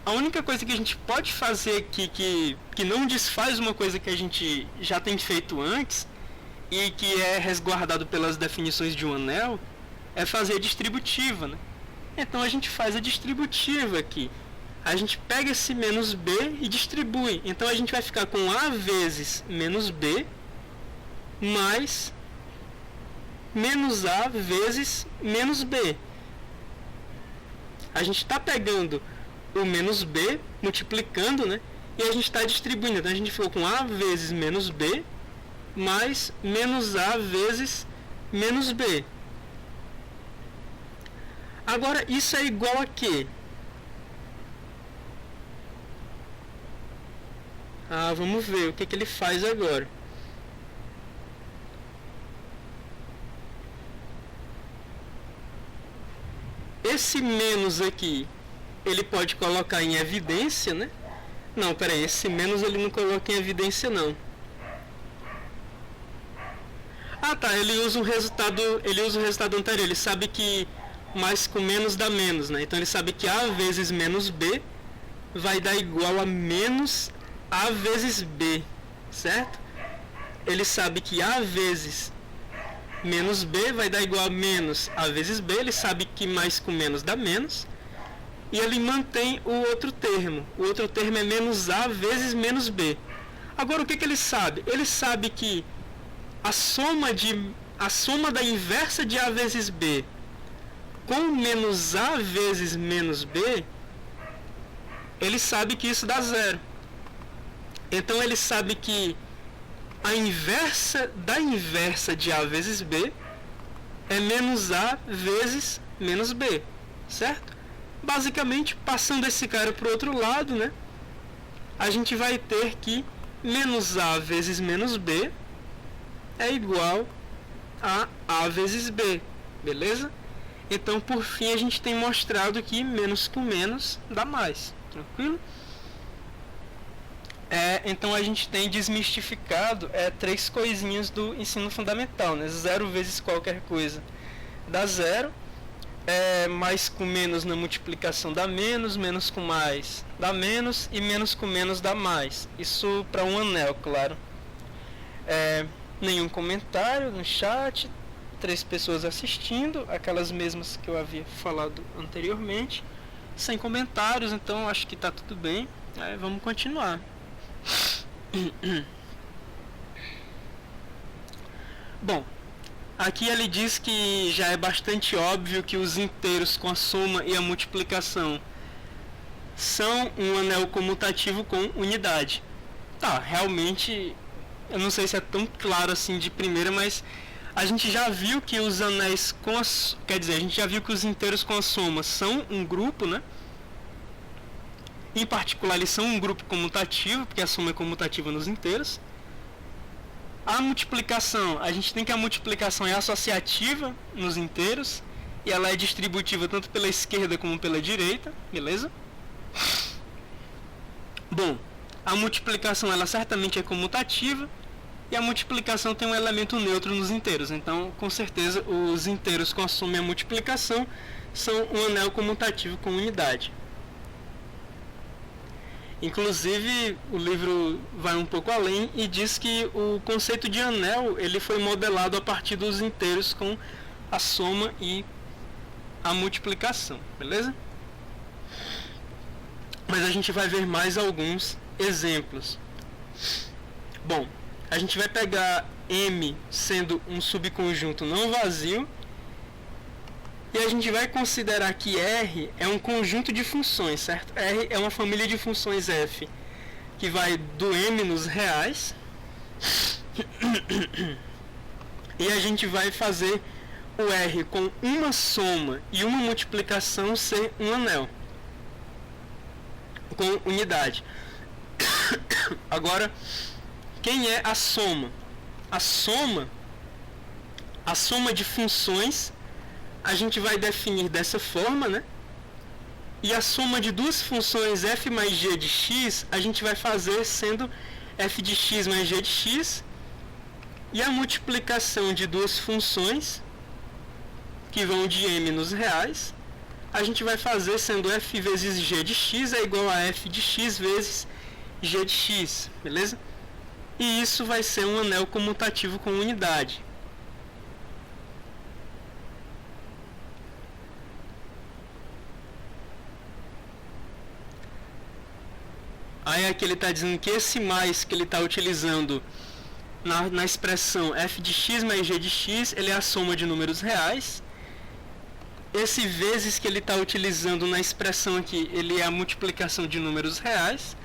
A única coisa que a gente pode fazer aqui que não desfaz uma coisa que a gente já tem feito antes e que é resguardado pelas definições de um anel é fazer a distributiva, né? Então a gente faz a distributiva aqui. A gente pega esse menos b e distribui. Então a gente vai ficar com a vezes menos b mais menos a vezes menos b. A gente está pegando o menos b, multiplicando, né? E a gente está distribuindo. Então a gente ficou com a vezes menos b mais menos a vezes menos b. Agora, isso é igual a quê? Vamos ver o que ele faz agora. Esse menos aqui, ele pode colocar em evidência, né? Não, peraí, esse menos ele não coloca em evidência, não. Tá, ele usa o resultado anterior, ele sabe que mais com menos dá menos, né? Então ele sabe que A vezes menos B vai dar igual a menos A vezes B, certo? Ele sabe que A vezes menos B vai dar igual a menos A vezes B, ele sabe que mais com menos dá menos, e ele mantém o outro termo. O outro termo é menos A vezes menos B. Agora o que ele sabe? Ele sabe que a soma da inversa de A vezes B com menos A vezes menos B, ele sabe que isso dá zero. Então ele sabe que a inversa da inversa de A vezes B é menos A vezes menos B, certo? Basicamente, passando esse cara para o outro lado, né? A gente vai ter que menos A vezes menos B é igual a A vezes B, beleza? Então, por fim, a gente tem mostrado que menos com menos dá mais, tranquilo? Então a gente tem desmistificado três coisinhas do ensino fundamental, né? Zero vezes qualquer coisa dá zero, mais com menos na multiplicação dá menos, menos com mais dá menos e menos com menos dá mais. Isso para um anel, claro. Nenhum comentário no chat, 3 pessoas assistindo, aquelas mesmas que eu havia falado anteriormente, sem comentários, então acho que está tudo bem. Vamos continuar. Bom, aqui ele diz que já é bastante óbvio que os inteiros com a soma e a multiplicação são um anel comutativo com unidade. Tá, realmente, eu não sei se é tão claro assim de primeira, mas a gente já viu que os anéis com a... Quer dizer, a gente já viu que os inteiros com a soma são um grupo, né? Em particular, eles são um grupo comutativo, porque a soma é comutativa nos inteiros. A multiplicação, a gente tem que a multiplicação é associativa nos inteiros, e ela é distributiva tanto pela esquerda como pela direita, beleza? Bom, a multiplicação ela certamente é comutativa, e a multiplicação tem um elemento neutro nos inteiros. Então, com certeza, os inteiros com a soma e a multiplicação são um anel comutativo com unidade. Inclusive, o livro vai um pouco além e diz que o conceito de anel ele foi modelado a partir dos inteiros com a soma e a multiplicação, beleza? Mas a gente vai ver mais alguns exemplos. Bom, a gente vai pegar M sendo um subconjunto não vazio. E a gente vai considerar que R é um conjunto de funções, certo? R é uma família de funções f que vai do M nos reais. E a gente vai fazer o R com uma soma e uma multiplicação ser um anel com unidade. Agora, quem é a soma? A soma de funções a gente vai definir dessa forma, né? E a soma de duas funções f mais g de x a gente vai fazer sendo f de x mais g de x. E a multiplicação de duas funções que vão de m nos reais a gente vai fazer sendo f vezes g de x é igual a f de x vezes g de x, beleza? E isso vai ser um anel comutativo com unidade. Aí aqui ele está dizendo que esse mais que ele está utilizando na expressão f de x mais g de x, ele é a soma de números reais. Esse vezes que ele está utilizando na expressão aqui, ele é a multiplicação de números reais.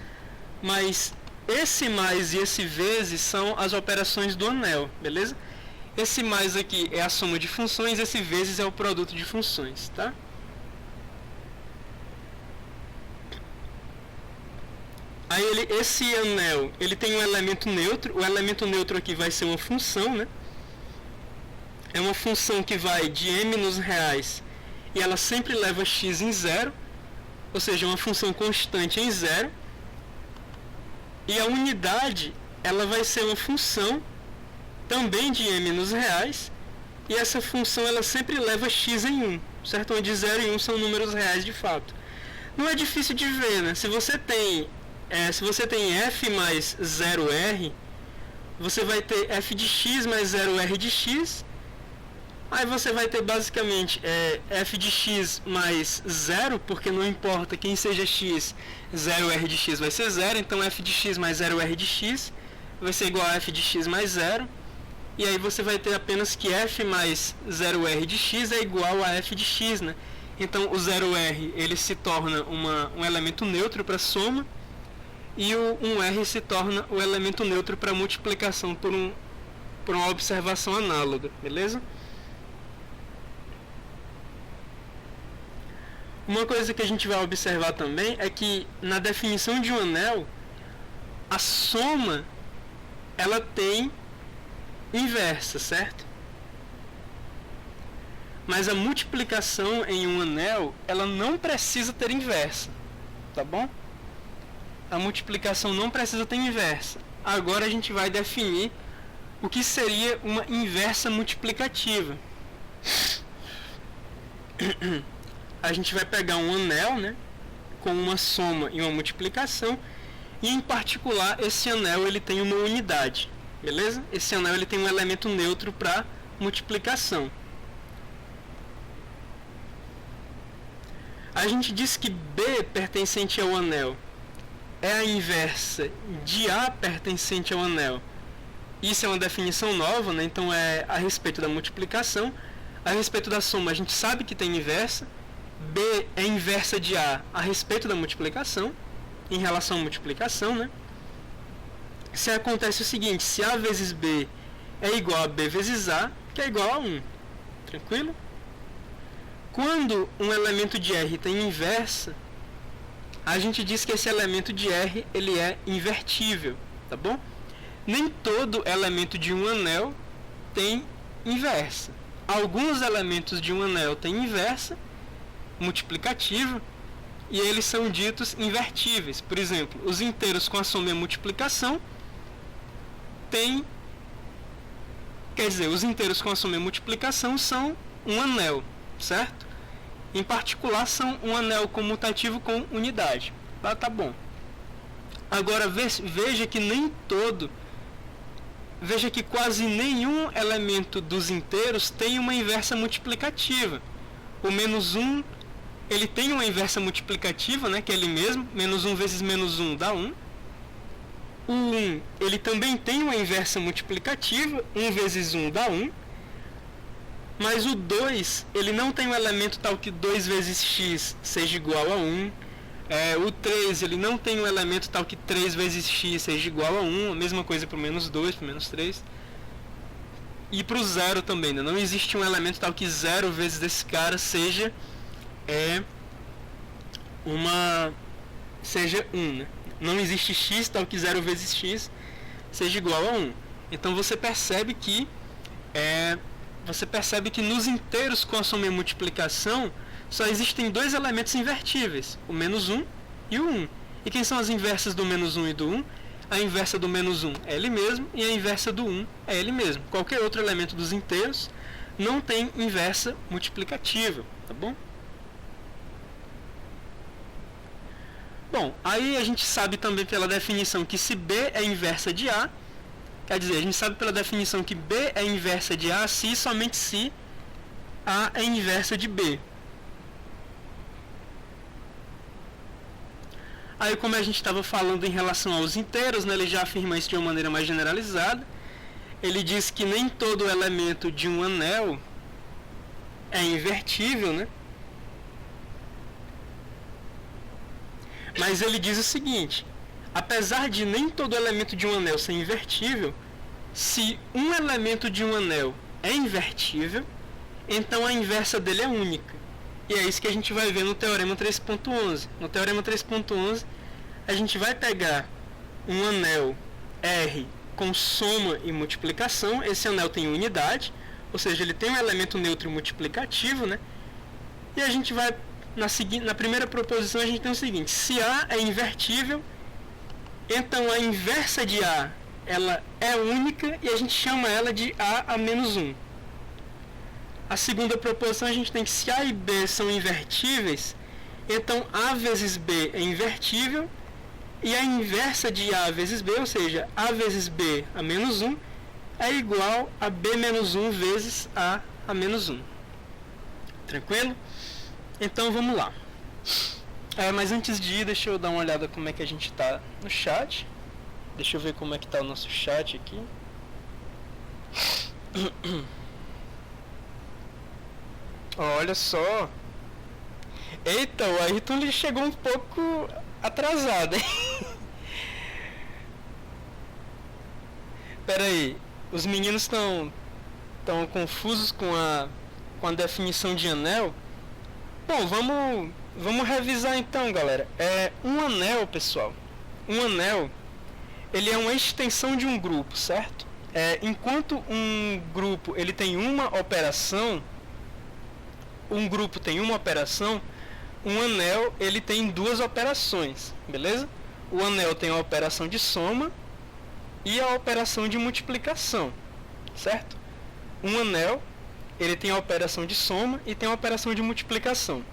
Mas esse mais e esse vezes são as operações do anel, beleza? Esse mais aqui é a soma de funções, esse vezes é o produto de funções, tá? Aí esse anel, ele tem um elemento neutro. O elemento neutro aqui vai ser uma função, né? É uma função que vai de m nos reais e ela sempre leva x em zero, ou seja, uma função constante em zero. E a unidade, ela vai ser uma função também de m nos reais, e essa função ela sempre leva x em 1, certo? Onde 0 e 1 são números reais de fato. Não é difícil de ver, né? Se você tem f mais 0r, você vai ter f de x mais 0r de x. Aí você vai ter basicamente f de x mais 0, porque não importa quem seja x, 0r de x vai ser 0. Então f de x mais 0r de x vai ser igual a f de x mais 0. E aí você vai ter apenas que f mais 0r de x é igual a f de x, né? Então o 0r ele se torna um elemento neutro para soma, e o 1r se torna o elemento neutro para multiplicação por uma observação análoga, beleza? Uma coisa que a gente vai observar também é que na definição de um anel, a soma ela tem inversa, certo? Mas a multiplicação em um anel, ela não precisa ter inversa, tá bom? A multiplicação não precisa ter inversa. Agora a gente vai definir o que seria uma inversa multiplicativa. A gente vai pegar um anel, né, com uma soma e uma multiplicação, e em particular esse anel ele tem uma unidade, beleza? Esse anel ele tem um elemento neutro para multiplicação. A gente diz que B pertencente ao anel é a inversa de A pertencente ao anel. Isso é uma definição nova, né? Então é a respeito da multiplicação. A respeito da soma a gente sabe que tem inversa. B é inversa de A respeito da multiplicação, em relação à multiplicação, né? Se acontece o seguinte, se A vezes B é igual a B vezes A, que é igual a 1. Tranquilo? Quando um elemento de R tem inversa, a gente diz que esse elemento de R ele é invertível, tá bom? Nem todo elemento de um anel tem inversa. Alguns elementos de um anel têm inversa multiplicativa e eles são ditos invertíveis. Por exemplo, os inteiros com a soma e a multiplicação os inteiros com a soma e a multiplicação são um anel, certo? Em particular são um anel comutativo com unidade. Tá bom. Agora veja que quase nenhum elemento dos inteiros tem uma inversa multiplicativa. O menos 1 ele tem uma inversa multiplicativa, né, que é ele mesmo. Menos 1 vezes menos 1 dá 1. O 1, ele também tem uma inversa multiplicativa, 1 vezes 1 dá 1. Mas o 2, ele não tem um elemento tal que 2 vezes x seja igual a 1. O 3, ele não tem um elemento tal que 3 vezes x seja igual a 1. A mesma coisa para o menos 2, para o menos 3. E para o 0 também, né? Não existe um elemento tal que 0 vezes desse cara seja 1, né? Não existe x tal que 0 vezes x seja igual a 1. Então você percebe que nos inteiros com a soma e multiplicação só existem dois elementos invertíveis, o menos 1 e o 1. E quem são as inversas do menos 1 e do 1? A inversa do menos 1 é ele mesmo e a inversa do 1 é ele mesmo. Qualquer outro elemento dos inteiros não tem inversa multiplicativa, tá bom? Bom, aí a gente sabe também pela definição que se B é inversa de A, quer dizer, a gente sabe pela definição que B é inversa de A se e somente se A é inversa de B. Aí, como a gente estava falando em relação aos inteiros, né, ele já afirma isso de uma maneira mais generalizada. Ele diz que nem todo elemento de um anel é invertível, né? Mas ele diz o seguinte: apesar de nem todo elemento de um anel ser invertível, se um elemento de um anel é invertível, então a inversa dele é única. E é isso que a gente vai ver no Teorema 3.11. No Teorema 3.11, a gente vai pegar um anel R com soma e multiplicação. Esse anel tem unidade, ou seja, ele tem um elemento neutro multiplicativo, né? E a gente vai, na primeira proposição, a gente tem o seguinte: se A é invertível, então a inversa de A ela é única e a gente chama ela de A a menos 1. A segunda proposição, a gente tem que se A e B são invertíveis, então A vezes B é invertível e a inversa de A vezes B, ou seja, A vezes B a menos 1, é igual a B menos 1 vezes A a menos 1. Tranquilo? Então vamos lá. Mas antes de ir, deixa eu dar uma olhada como é que a gente está no chat. Deixa eu ver como é que está o nosso chat aqui. Olha só. Eita, o Ayrton ele chegou um pouco atrasado, hein? Pera aí, os meninos estão confusos com a definição de anel. Bom, vamos revisar então, galera. Um anel, pessoal. Um anel, ele é uma extensão de um grupo, certo? Enquanto um grupo ele tem uma operação, um anel ele tem duas operações, beleza? O anel tem a operação de soma e a operação de multiplicação, certo? Um anel ele tem a operação de soma e tem a operação de multiplicação.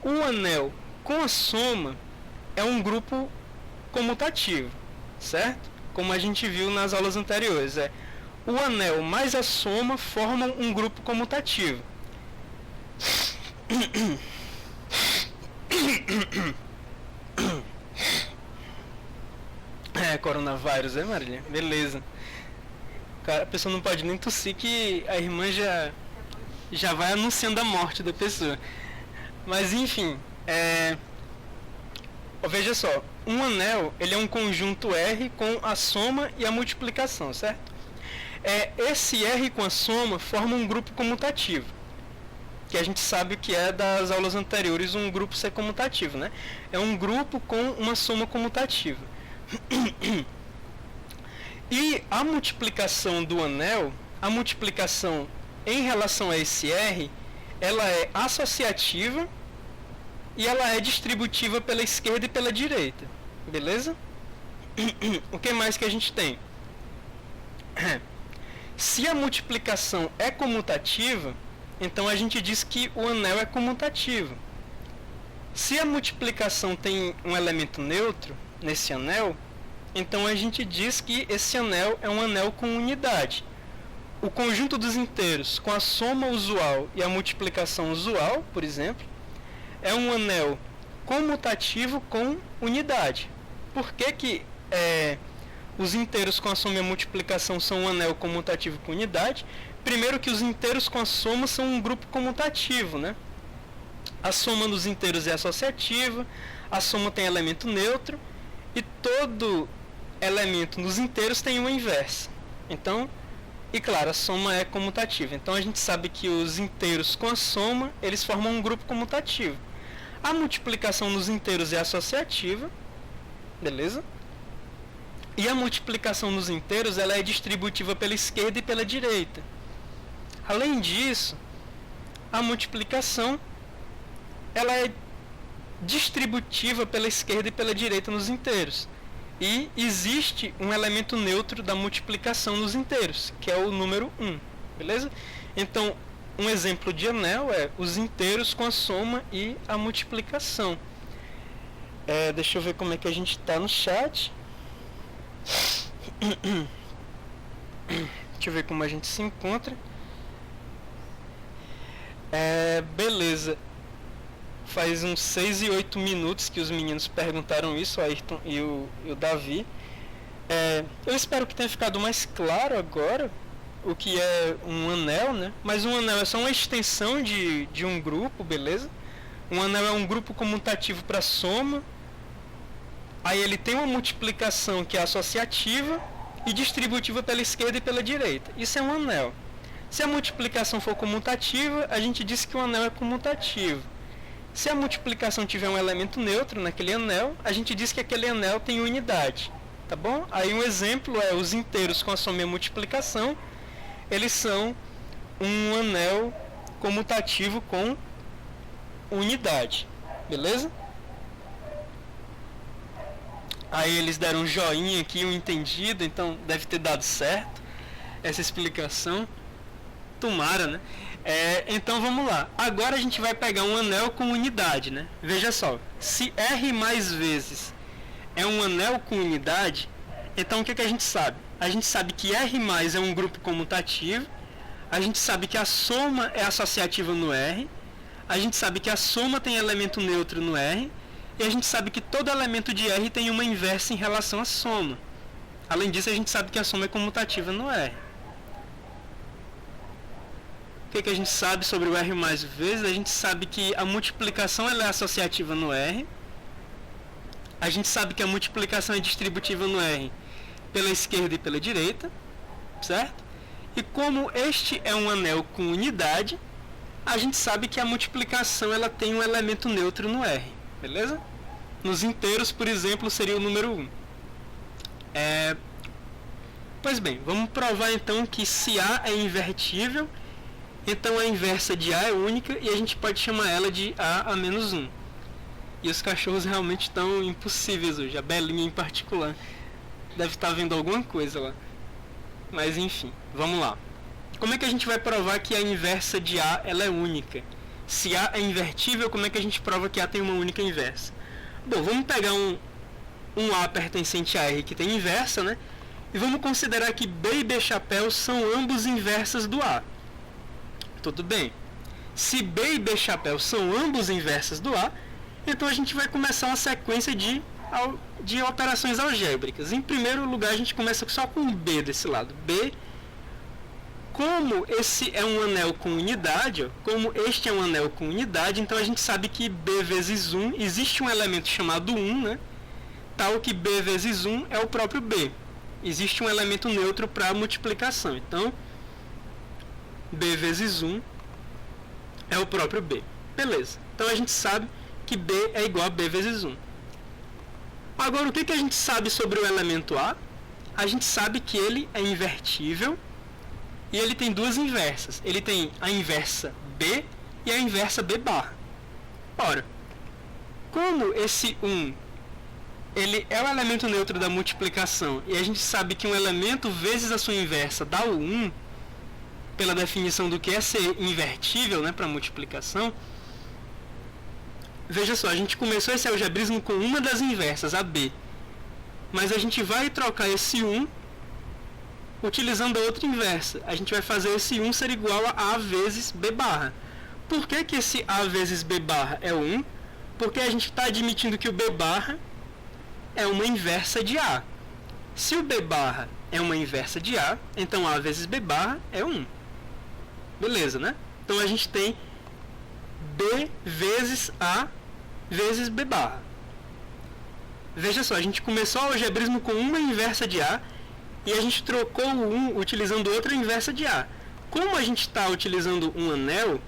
O anel com a soma é um grupo comutativo, certo? Como a gente viu nas aulas anteriores, o anel mais a soma formam um grupo comutativo. Coronavírus, Marília? Beleza. Cara, a pessoa não pode nem tossir que a irmã já vai anunciando a morte da pessoa. Mas enfim, veja só, um anel ele é um conjunto R com a soma e a multiplicação, certo? Esse R com a soma forma um grupo comutativo, que a gente sabe que é das aulas anteriores um grupo ser comutativo, né? É um grupo com uma soma comutativa. E a multiplicação do anel, a multiplicação em relação a esse R, ela é associativa e ela é distributiva pela esquerda e pela direita, beleza? O que mais que a gente tem? Se a multiplicação é comutativa, então a gente diz que o anel é comutativo. Se a multiplicação tem um elemento neutro nesse anel, então a gente diz que esse anel é um anel com unidade. O conjunto dos inteiros com a soma usual e a multiplicação usual, por exemplo, é um anel comutativo com unidade. Por que os inteiros com a soma e a multiplicação são um anel comutativo com unidade. Primeiro que os inteiros com a soma são um grupo comutativo, né? A soma dos inteiros é associativa, a soma tem elemento neutro, e todo elemento nos inteiros tem uma inversa. Então, e claro, a soma é comutativa. Então a gente sabe que os inteiros com a soma, eles formam um grupo comutativo. A multiplicação nos inteiros é associativa, beleza? E a multiplicação nos inteiros, ela é distributiva pela esquerda e pela direita. Além disso, a multiplicação, ela é distributiva pela esquerda e pela direita nos inteiros. E existe um elemento neutro da multiplicação nos inteiros, que é o número 1, beleza? Então, um exemplo de anel é os inteiros com a soma e a multiplicação. Deixa eu ver como é que a gente está no chat. Deixa eu ver como a gente se encontra. Beleza. Faz uns 6 e 8 minutos que os meninos perguntaram isso, o Ayrton e o Davi. Eu espero que tenha ficado mais claro agora o que é um anel, né? Mas um anel é só uma extensão de um grupo, beleza? Um anel é um grupo comutativo para soma. Aí ele tem uma multiplicação que é associativa e distributiva pela esquerda e pela direita. Isso é um anel. Se a multiplicação for comutativa, a gente diz que o anel é comutativo. Se a multiplicação tiver um elemento neutro naquele anel, a gente diz que aquele anel tem unidade. Tá bom? Aí um exemplo é os inteiros com a soma e a multiplicação. Eles são um anel comutativo com unidade. Beleza? Aí eles deram um joinha aqui, um entendido, então deve ter dado certo essa explicação. Tomara, né? Então vamos lá. Agora a gente vai pegar um anel com unidade, né? Veja só, se R mais vezes é um anel com unidade, então o que a gente sabe? A gente sabe que R mais é um grupo comutativo, a gente sabe que a soma é associativa no R, a gente sabe que a soma tem elemento neutro no R, e a gente sabe que todo elemento de R tem uma inversa em relação à soma. Além disso, a gente sabe que a soma é comutativa no R. O que a gente sabe sobre o R mais vezes? A gente sabe que a multiplicação ela é associativa no R. A gente sabe que a multiplicação é distributiva no R pela esquerda e pela direita, certo? E como este é um anel com unidade, a gente sabe que a multiplicação ela tem um elemento neutro no R, beleza? Nos inteiros, por exemplo, seria o número 1. Pois bem, vamos provar então que se A é invertível, então a inversa de A é única e a gente pode chamar ela de A a menos 1. E os cachorros realmente estão impossíveis hoje, a Belinha em particular. Deve estar vendo alguma coisa lá. Mas enfim, vamos lá. Como é que a gente vai provar que a inversa de A ela é única? Se A é invertível, como é que a gente prova que A tem uma única inversa? Bom, vamos pegar um A pertencente a R que tem inversa, né? E vamos considerar que B e B chapéu são ambos inversas do A. Tudo bem. Se B e B chapéu são ambos inversas do A, então a gente vai começar uma sequência de operações algébricas. Em primeiro lugar, a gente começa só com B desse lado. B, como esse é um anel com unidade, como este é um anel com unidade, então a gente sabe que B vezes 1, existe um elemento chamado 1, né? Tal que B vezes 1 é o próprio B. Existe um elemento neutro para multiplicação. Então, B vezes 1 é o próprio B. Beleza. Então a gente sabe que B é igual a B vezes 1. Agora, o que a gente sabe sobre o elemento A? A gente sabe que ele é invertível e ele tem duas inversas. Ele tem a inversa B e a inversa B barra. Ora, como esse 1 ele é o elemento neutro da multiplicação e a gente sabe que um elemento vezes a sua inversa dá o 1, pela definição do que é ser invertível, né, para multiplicação, veja só, a gente começou esse algebrismo com uma das inversas, a B. Mas a gente vai trocar esse 1 utilizando a outra inversa. A gente vai fazer esse 1 ser igual a vezes B barra. Por que esse A vezes B barra é 1? Porque a gente está admitindo que o B barra é uma inversa de A. Se o B barra é uma inversa de A, então A vezes B barra é 1. Beleza, né? Então a gente tem B vezes A vezes B barra. Veja só, a gente começou o algebrismo com uma inversa de A e a gente trocou o 1 utilizando outra inversa de A. Como a gente está utilizando um anel,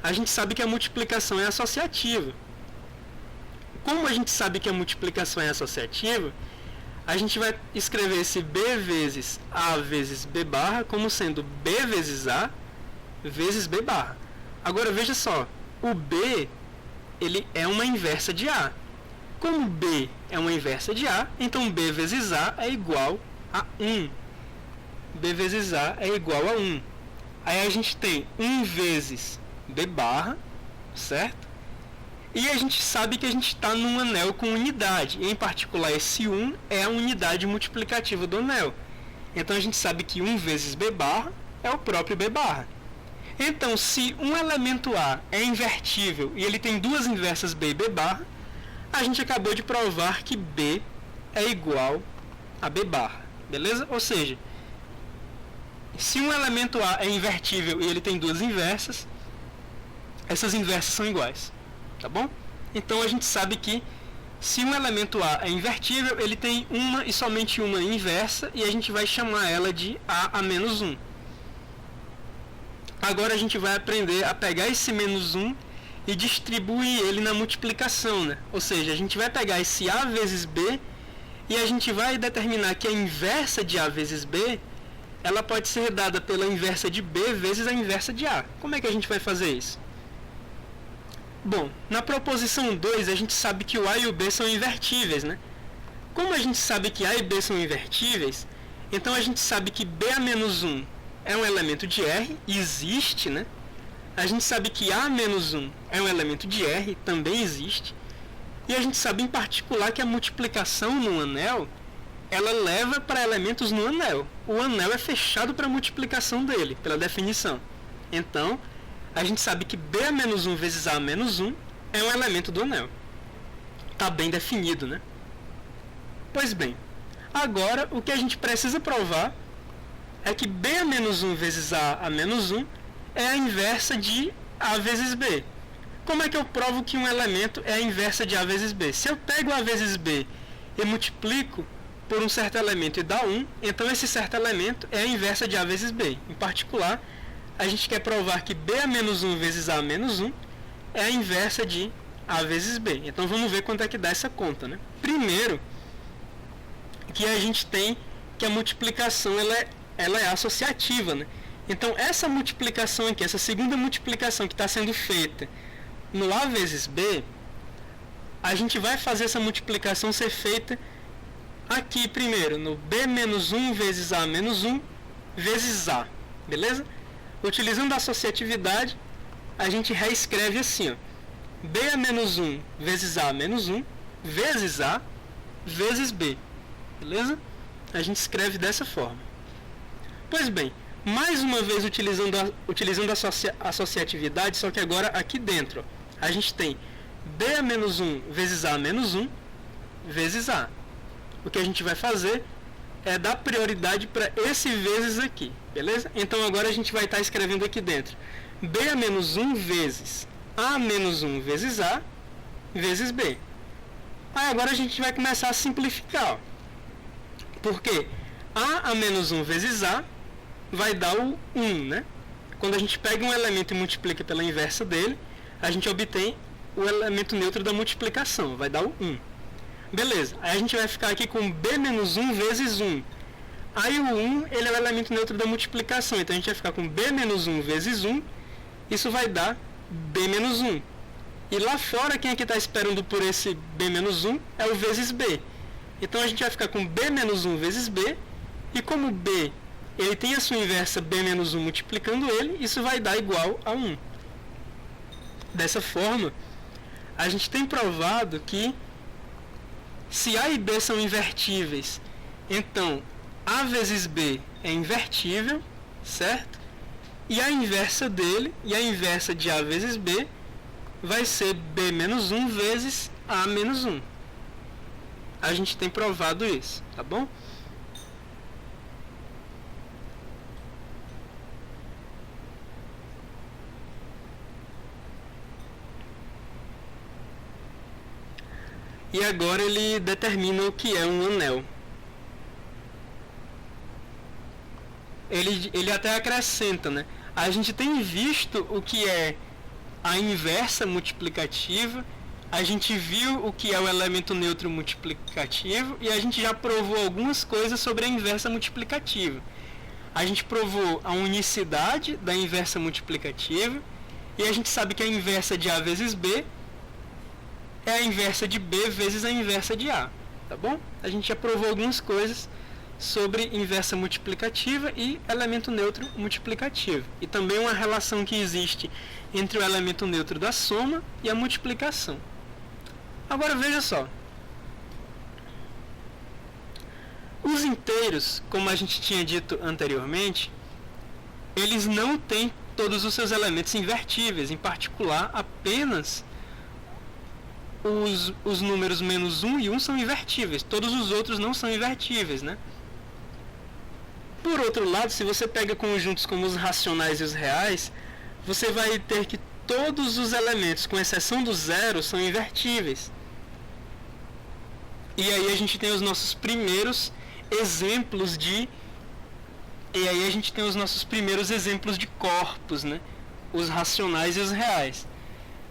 a gente sabe que a multiplicação é associativa. Como a gente sabe que a multiplicação é associativa, a gente vai escrever esse B vezes A vezes B barra como sendo B vezes A vezes B barra. Agora veja só, o B ele é uma inversa de A. Como B é uma inversa de A, então B vezes A é igual a 1. B vezes A é igual a 1. Aí a gente tem 1 vezes B barra, certo? E a gente sabe que a gente está num anel com unidade. Em particular, esse 1 é a unidade multiplicativa do anel. Então a gente sabe que 1 vezes B barra é o próprio B barra. Então, se um elemento A é invertível e ele tem duas inversas B e B barra, a gente acabou de provar que B é igual a B barra. Beleza? Ou seja, se um elemento A é invertível e ele tem duas inversas, essas inversas são iguais. Tá bom? Então a gente sabe que se um elemento A é invertível, ele tem uma e somente uma inversa, e a gente vai chamar ela de A a menos 1. Agora a gente vai aprender a pegar esse menos 1 e distribuir ele na multiplicação, né? Ou seja, a gente vai pegar esse A vezes B e a gente vai determinar que a inversa de A vezes B, ela pode ser dada pela inversa de B vezes a inversa de A. Como é que a gente vai fazer isso? Bom, na proposição 2 a gente sabe que o A e o B são invertíveis, né? Como a gente sabe que A e B são invertíveis, então a gente sabe que B a menos 1 é um elemento de R, existe, né? A gente sabe que A menos 1 é um elemento de R, também existe. E a gente sabe em particular que a multiplicação no anel, ela leva para elementos no anel. O anel é fechado para a multiplicação dele, pela definição. Então, a gente sabe que B a menos 1 vezes A menos 1 é um elemento do anel. Está bem definido, né? Pois bem, agora o que a gente precisa provar é que B a menos 1 vezes A menos 1 é a inversa de A vezes B. Como é que eu provo que um elemento é a inversa de A vezes B? Se eu pego A vezes B e multiplico por um certo elemento e dá 1, então esse certo elemento é a inversa de A vezes B. Em particular, a gente quer provar que B a menos 1 vezes A menos 1 é a inversa de A vezes B. Então vamos ver quanto é que dá essa conta, né? Primeiro, que a gente tem que a multiplicação ela é associativa, né? Então essa multiplicação aqui, essa segunda multiplicação que está sendo feita no A vezes B, a gente vai fazer essa multiplicação ser feita aqui primeiro, no B menos 1 vezes A menos 1 vezes A, beleza? Utilizando a associatividade, a gente reescreve assim, ó, B a menos 1 vezes A menos 1 vezes A vezes B, beleza? A gente escreve dessa forma. Pois bem, mais uma vez utilizando a associatividade, só que agora aqui dentro, ó, a gente tem B a menos 1 vezes A menos 1 vezes A. O que a gente vai fazer é dar prioridade para esse vezes aqui, beleza? Então agora a gente vai estar escrevendo aqui dentro B a menos 1 vezes A menos 1 vezes A vezes B. Aí agora a gente vai começar a simplificar, ó. Porque A menos 1 vezes A vai dar o 1, né? Quando a gente pega um elemento e multiplica pela inversa dele, a gente obtém o elemento neutro da multiplicação, vai dar o 1. Beleza, aí a gente vai ficar aqui com B menos 1 vezes 1. Aí o 1, ele é o elemento neutro da multiplicação, então a gente vai ficar com B menos 1 vezes 1, isso vai dar B menos 1. E lá fora, quem é que está esperando por esse B menos 1 é o vezes B. Então a gente vai ficar com B menos 1 vezes B, e como B ele tem a sua inversa B menos 1 multiplicando ele, isso vai dar igual a 1. Dessa forma, a gente tem provado que se A e B são invertíveis, então A vezes B é invertível, certo? E a inversa dele, e a inversa de A vezes B, vai ser B menos 1 vezes A menos 1. A gente tem provado isso, tá bom? e agora ele determina o que é um anel. Ele até acrescenta, né? A gente tem visto o que é a inversa multiplicativa, a gente viu o que é o elemento neutro multiplicativo e a gente já provou algumas coisas sobre a inversa multiplicativa. A gente provou a unicidade da inversa multiplicativa e a gente sabe que a inversa de A vezes B é a inversa de B vezes a inversa de A, tá bom? A gente já provou algumas coisas sobre inversa multiplicativa e elemento neutro multiplicativo. E também uma relação que existe entre o elemento neutro da soma e a multiplicação. Agora veja só. Os inteiros, como a gente tinha dito anteriormente, eles não têm todos os seus elementos invertíveis, em particular apenas os números menos 1 e 1 são invertíveis, todos os outros não são invertíveis, né? Por outro lado, se você pega conjuntos como os racionais e os reais, você vai ter que todos os elementos, com exceção do zero, são invertíveis. E aí a gente tem os nossos primeiros exemplos de corpos, né? Os racionais e os reais.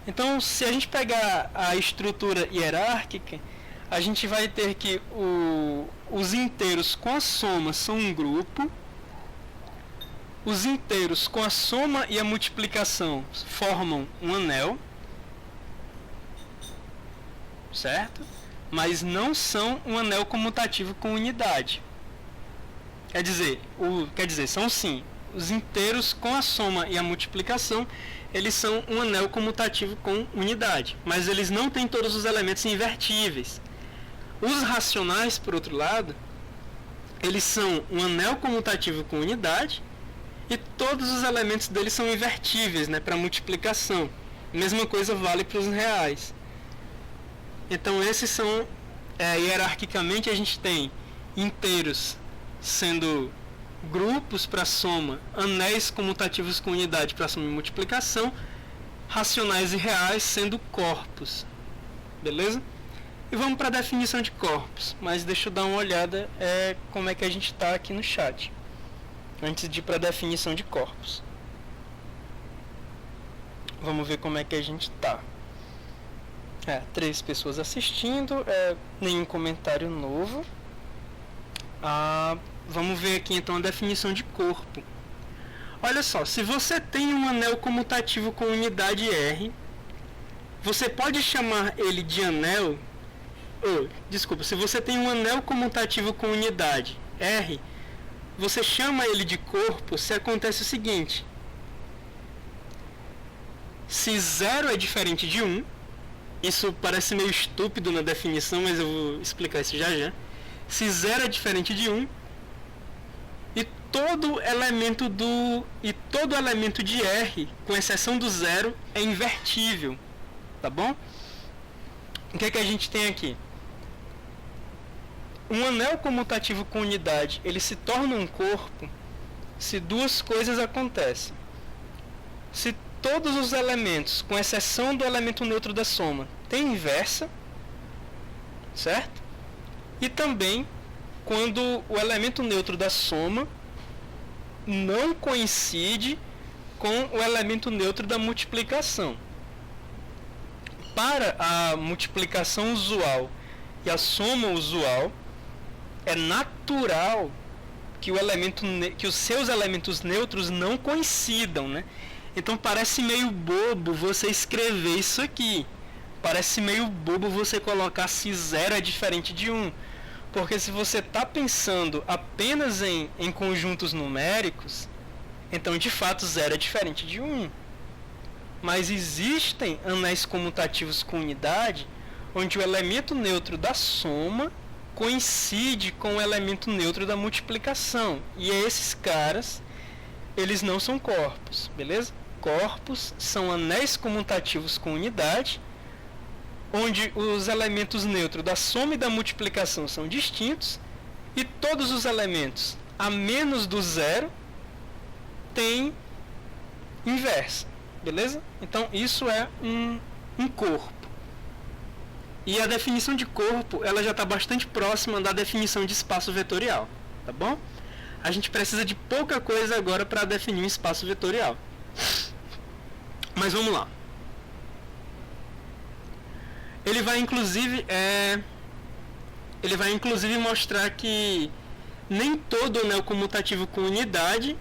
Então, se a gente pegar a estrutura hierárquica, a gente vai ter que os inteiros com a soma são um grupo, os inteiros com a soma e a multiplicação formam um anel, certo? Mas não são um anel comutativo com unidade. Quer dizer, são sim. Os inteiros com a soma e a multiplicação, eles são um anel comutativo com unidade, mas eles não têm todos os elementos invertíveis. Os racionais, por outro lado, eles são um anel comutativo com unidade e todos os elementos deles são invertíveis, né, para multiplicação. Mesma coisa vale para os reais. Então esses são, hierarquicamente a gente tem inteiros sendo grupos para soma, anéis comutativos com unidade para soma e multiplicação, racionais e reais sendo corpos. Beleza? E vamos para a definição de corpos, mas deixa eu dar uma olhada como é que a gente está aqui no chat, antes de ir para a definição de corpos. Vamos ver como é que a gente está. 3 pessoas assistindo, nenhum comentário novo. Vamos ver aqui então a definição de corpo. Olha só, se você tem um anel comutativo com unidade R, você pode chamar ele de anel. Se você tem um anel comutativo com unidade R, você chama ele de corpo se acontece o seguinte: se 0 é diferente de 1, isso parece meio estúpido na definição, mas eu vou explicar isso já já. Se 0 é diferente de 1 e todo elemento de R, com exceção do 0, é invertível, tá bom? O que é que a gente tem aqui? Um anel comutativo com unidade, ele se torna um corpo se duas coisas acontecem. Se todos os elementos, com exceção do elemento neutro da soma, têm inversa, certo? E também quando o elemento neutro da soma não coincide com o elemento neutro da multiplicação. Para a multiplicação usual e a soma usual, é natural que os seus elementos neutros não coincidam, né? Então parece meio bobo você escrever isso aqui. Parece meio bobo você colocar se 0 é diferente de 1. Porque se você está pensando apenas em conjuntos numéricos, então de fato 0 é diferente de 1. Mas existem anéis comutativos com unidade, onde o elemento neutro da soma coincide com o elemento neutro da multiplicação. E esses caras, eles não são corpos, beleza? Corpos são anéis comutativos com unidade, onde os elementos neutros da soma e da multiplicação são distintos, e todos os elementos a menos do 0 têm inversa, beleza? Então isso é um corpo. E a definição de corpo, ela já está bastante próxima da definição de espaço vetorial, tá bom? A gente precisa de pouca coisa agora para definir um espaço vetorial. Mas vamos lá. Ele vai inclusive mostrar que nem todo anel comutativo com unidade.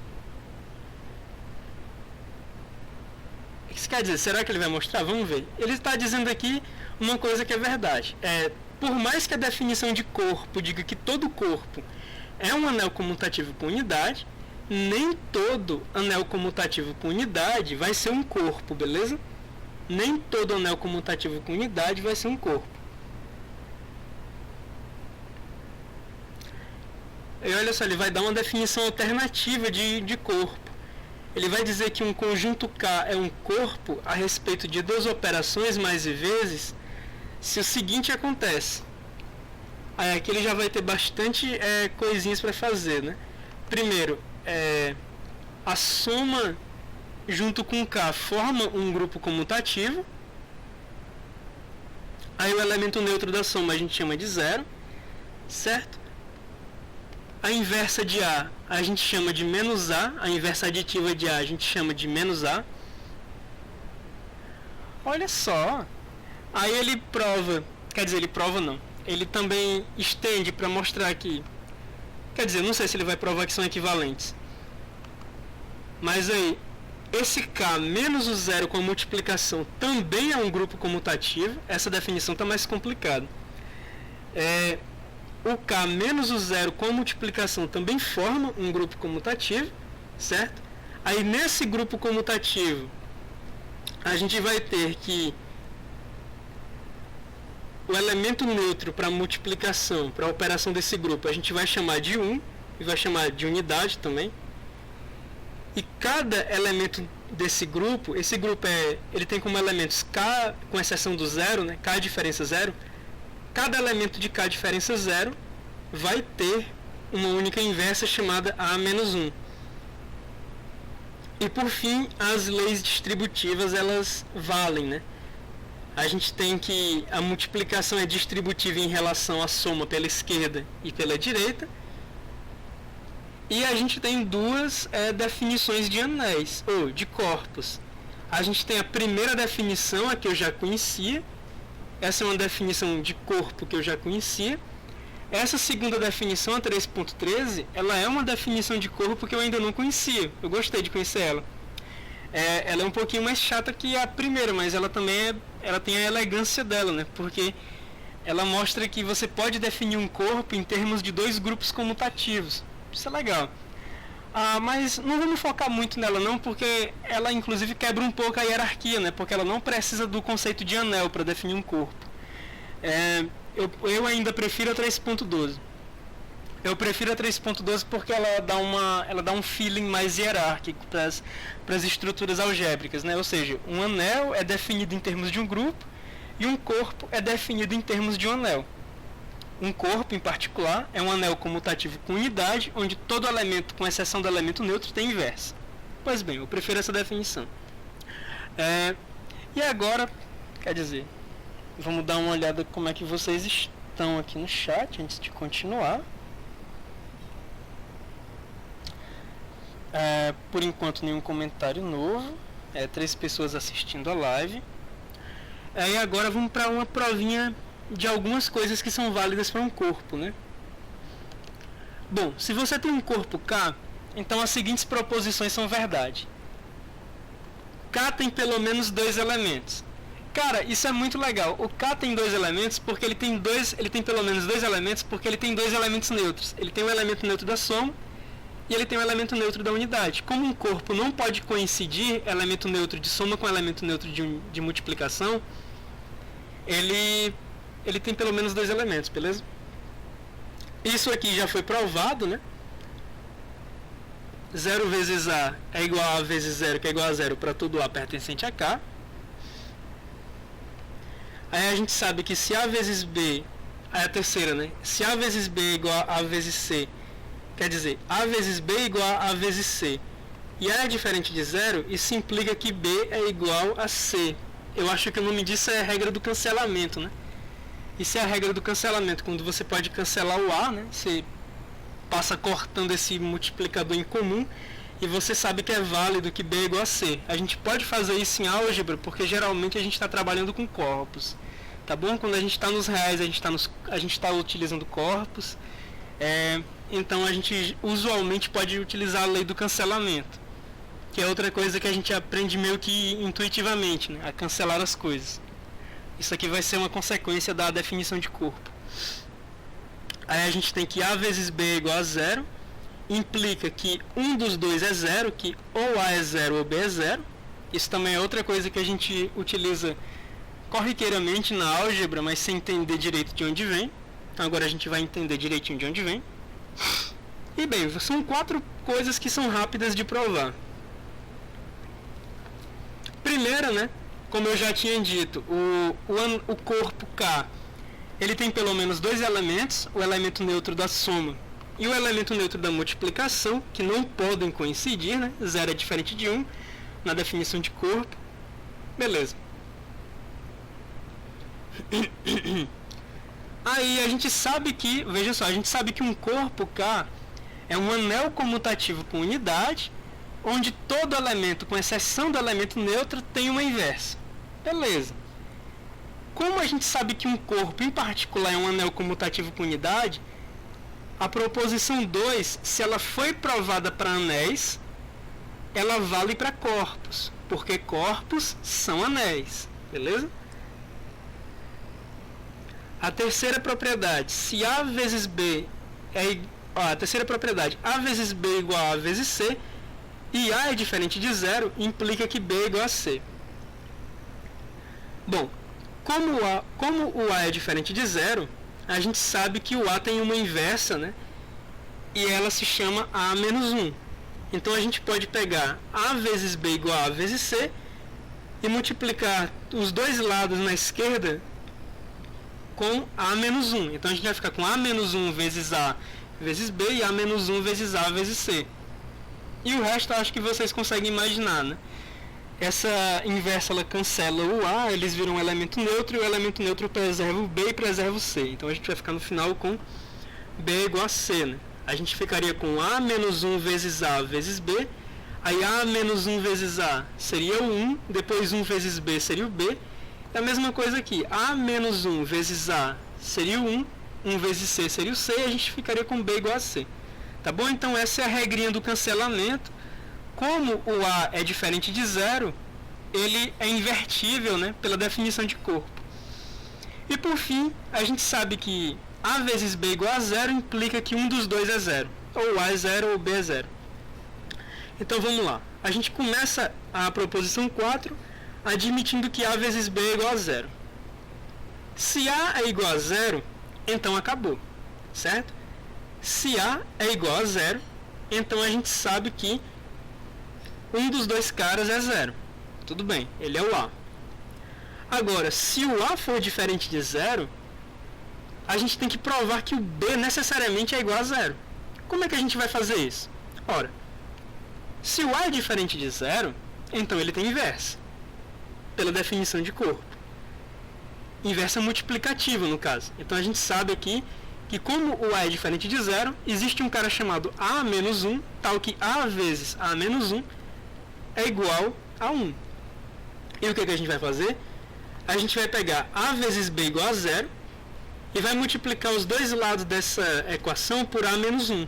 O que isso quer dizer? Será que ele vai mostrar? Vamos ver. Ele está dizendo aqui uma coisa que é verdade. Por mais que a definição de corpo diga que todo corpo é um anel comutativo com unidade, nem todo anel comutativo com unidade vai ser um corpo, beleza? Nem todo anel comutativo com unidade vai ser um corpo. E olha só, ele vai dar uma definição alternativa de corpo. Ele vai dizer que um conjunto K é um corpo a respeito de duas operações mais vezes se o seguinte acontece. Aí aqui ele já vai ter bastante coisinhas para fazer, né? Primeiro, a soma junto com K forma um grupo comutativo. Aí o elemento neutro da soma a gente chama de zero, certo? A inversa de a gente chama de menos a inversa aditiva de a gente chama de menos a. Olha só. Aí ele prova, quer dizer, ele prova não. Ele também estende para mostrar que, quer dizer, não sei se ele vai provar que são equivalentes. Mas aí, esse K menos o zero com a multiplicação também é um grupo comutativo. Essa definição está mais complicada. O K menos o zero com a multiplicação também forma um grupo comutativo, certo? Aí nesse grupo comutativo, a gente vai ter que o elemento neutro para multiplicação, para a operação desse grupo, a gente vai chamar de 1 e vai chamar de unidade também. E cada elemento desse grupo, esse grupo ele tem como elementos K, com exceção do zero, né? K diferença zero. Cada elemento de K diferença zero vai ter uma única inversa chamada A menos 1. E por fim, as leis distributivas, elas valem, né? A gente tem que a multiplicação é distributiva em relação à soma pela esquerda e pela direita. E a gente tem duas definições de anéis, ou de corpos. A gente tem a primeira definição, a que eu já conhecia. Essa é uma definição de corpo que eu já conhecia. Essa segunda definição, a 3.13, ela é uma definição de corpo que eu ainda não conhecia. Eu gostei de conhecer ela. Ela é um pouquinho mais chata que a primeira, mas ela também ela tem a elegância dela, né? Porque ela mostra que você pode definir um corpo em termos de dois grupos comutativos. Isso é legal. Mas não vamos focar muito nela não, porque ela inclusive quebra um pouco a hierarquia, né? Porque ela não precisa do conceito de anel para definir um corpo. Eu ainda prefiro a 3.12. Eu prefiro a 3.12 porque ela dá um feeling mais hierárquico para as estruturas algébricas, né? Ou seja, um anel é definido em termos de um grupo e um corpo é definido em termos de um anel. Um corpo, em particular, é um anel comutativo com unidade, onde todo elemento, com exceção do elemento neutro, tem inversa. Pois bem, eu prefiro essa definição. E agora, quer dizer, vamos dar uma olhada como é que vocês estão aqui no chat, antes de continuar. Por enquanto, nenhum comentário novo. 3 pessoas assistindo a live. E agora vamos para uma provinha de algumas coisas que são válidas para um corpo, né? Bom, se você tem um corpo K, então as seguintes proposições são verdade. K tem pelo menos 2 elementos. Cara, isso é muito legal. O K tem 2 elementos porque ele tem pelo menos 2 elementos porque ele tem 2 elementos neutros. Ele tem um elemento neutro da soma e ele tem um elemento neutro da unidade. Como um corpo não pode coincidir elemento neutro de soma com elemento neutro de multiplicação, ele tem pelo menos 2 elementos, beleza? Isso aqui já foi provado, né? 0 vezes A é igual a vezes 0, que é igual a 0 para todo A pertencente a K. Aí a gente sabe que se A vezes B, aí a terceira, né? Se A vezes B é igual a A vezes C, quer dizer, A vezes B é igual a A vezes C, e A é diferente de 0, isso implica que B é igual a C. Eu acho que o nome disso é a regra do cancelamento, né? Isso é a regra do cancelamento, quando você pode cancelar o A, né? Você passa cortando esse multiplicador em comum e você sabe que é válido que B é igual a C. A gente pode fazer isso em álgebra porque geralmente a gente está trabalhando com corpos, tá bom? Quando a gente está nos reais, a gente está utilizando corpos, então a gente usualmente pode utilizar a lei do cancelamento, que é outra coisa que a gente aprende meio que intuitivamente, né? A cancelar as coisas. Isso aqui vai ser uma consequência da definição de corpo. Aí a gente tem que A vezes B é igual a zero, implica que um dos dois é zero, que ou A é zero ou B é zero. Isso também é outra coisa que a gente utiliza corriqueiramente na álgebra, mas sem entender direito de onde vem. Então agora a gente vai entender direitinho de onde vem. E bem, são 4 coisas que são rápidas de provar. Primeira, né? Como eu já tinha dito, o corpo K, ele tem pelo menos 2 elementos, o elemento neutro da soma e o elemento neutro da multiplicação, que não podem coincidir, né? 0 é diferente de 1 na definição de corpo. Beleza. Aí a gente sabe que, veja só, a gente sabe que um corpo K é um anel comutativo com unidade, onde todo elemento, com exceção do elemento neutro, tem uma inversa. Beleza. Como a gente sabe que um corpo em particular é um anel comutativo com unidade, a proposição 2, se ela foi provada para anéis, ela vale para corpos, porque corpos são anéis. Beleza? A terceira propriedade, se A vezes B a terceira propriedade, A vezes B é igual a A vezes C, e A é diferente de zero, implica que B é igual a C. Bom, como o A é diferente de zero, a gente sabe que o A tem uma inversa, né? E ela se chama A menos 1. Então a gente pode pegar A vezes B igual a A vezes C e multiplicar os dois lados na esquerda com A menos 1. Então a gente vai ficar com A menos 1 vezes A vezes B e A menos 1 vezes A vezes C. E o resto eu acho que vocês conseguem imaginar, né? Essa inversa ela cancela o A, eles viram um elemento neutro e o elemento neutro preserva o B e preserva o C. Então a gente vai ficar no final com B igual a C, né? A gente ficaria com A menos 1 vezes A vezes B. Aí A menos 1 vezes A seria o 1, depois 1 vezes B seria o B. É a mesma coisa aqui, A menos 1 vezes A seria o 1, 1 vezes C seria o C, e a gente ficaria com B igual a C. Tá bom? Então essa é a regrinha do cancelamento. Como o A é diferente de zero, ele é invertível, né, pela definição de corpo. E por fim, a gente sabe que A vezes B igual a zero implica que um dos dois é zero. Ou A é zero ou B é zero. Então vamos lá. A gente começa a proposição 4 admitindo que A vezes B é igual a zero. Se A é igual a zero, então acabou. Certo? Se A é igual a zero, então a gente sabe que um dos dois caras é zero. Tudo bem, ele é o A. Agora, se o A for diferente de zero, a gente tem que provar que o B necessariamente é igual a zero. Como é que a gente vai fazer isso? Ora, se o A é diferente de zero, então ele tem inversa, pela definição de corpo. Inversa multiplicativa, no caso. Então a gente sabe aqui que como o A é diferente de zero, existe um cara chamado A menos 1, tal que A vezes A menos 1 é igual a 1. E o que a gente vai fazer? A gente vai pegar A vezes B igual a zero e vai multiplicar os dois lados dessa equação por A menos 1.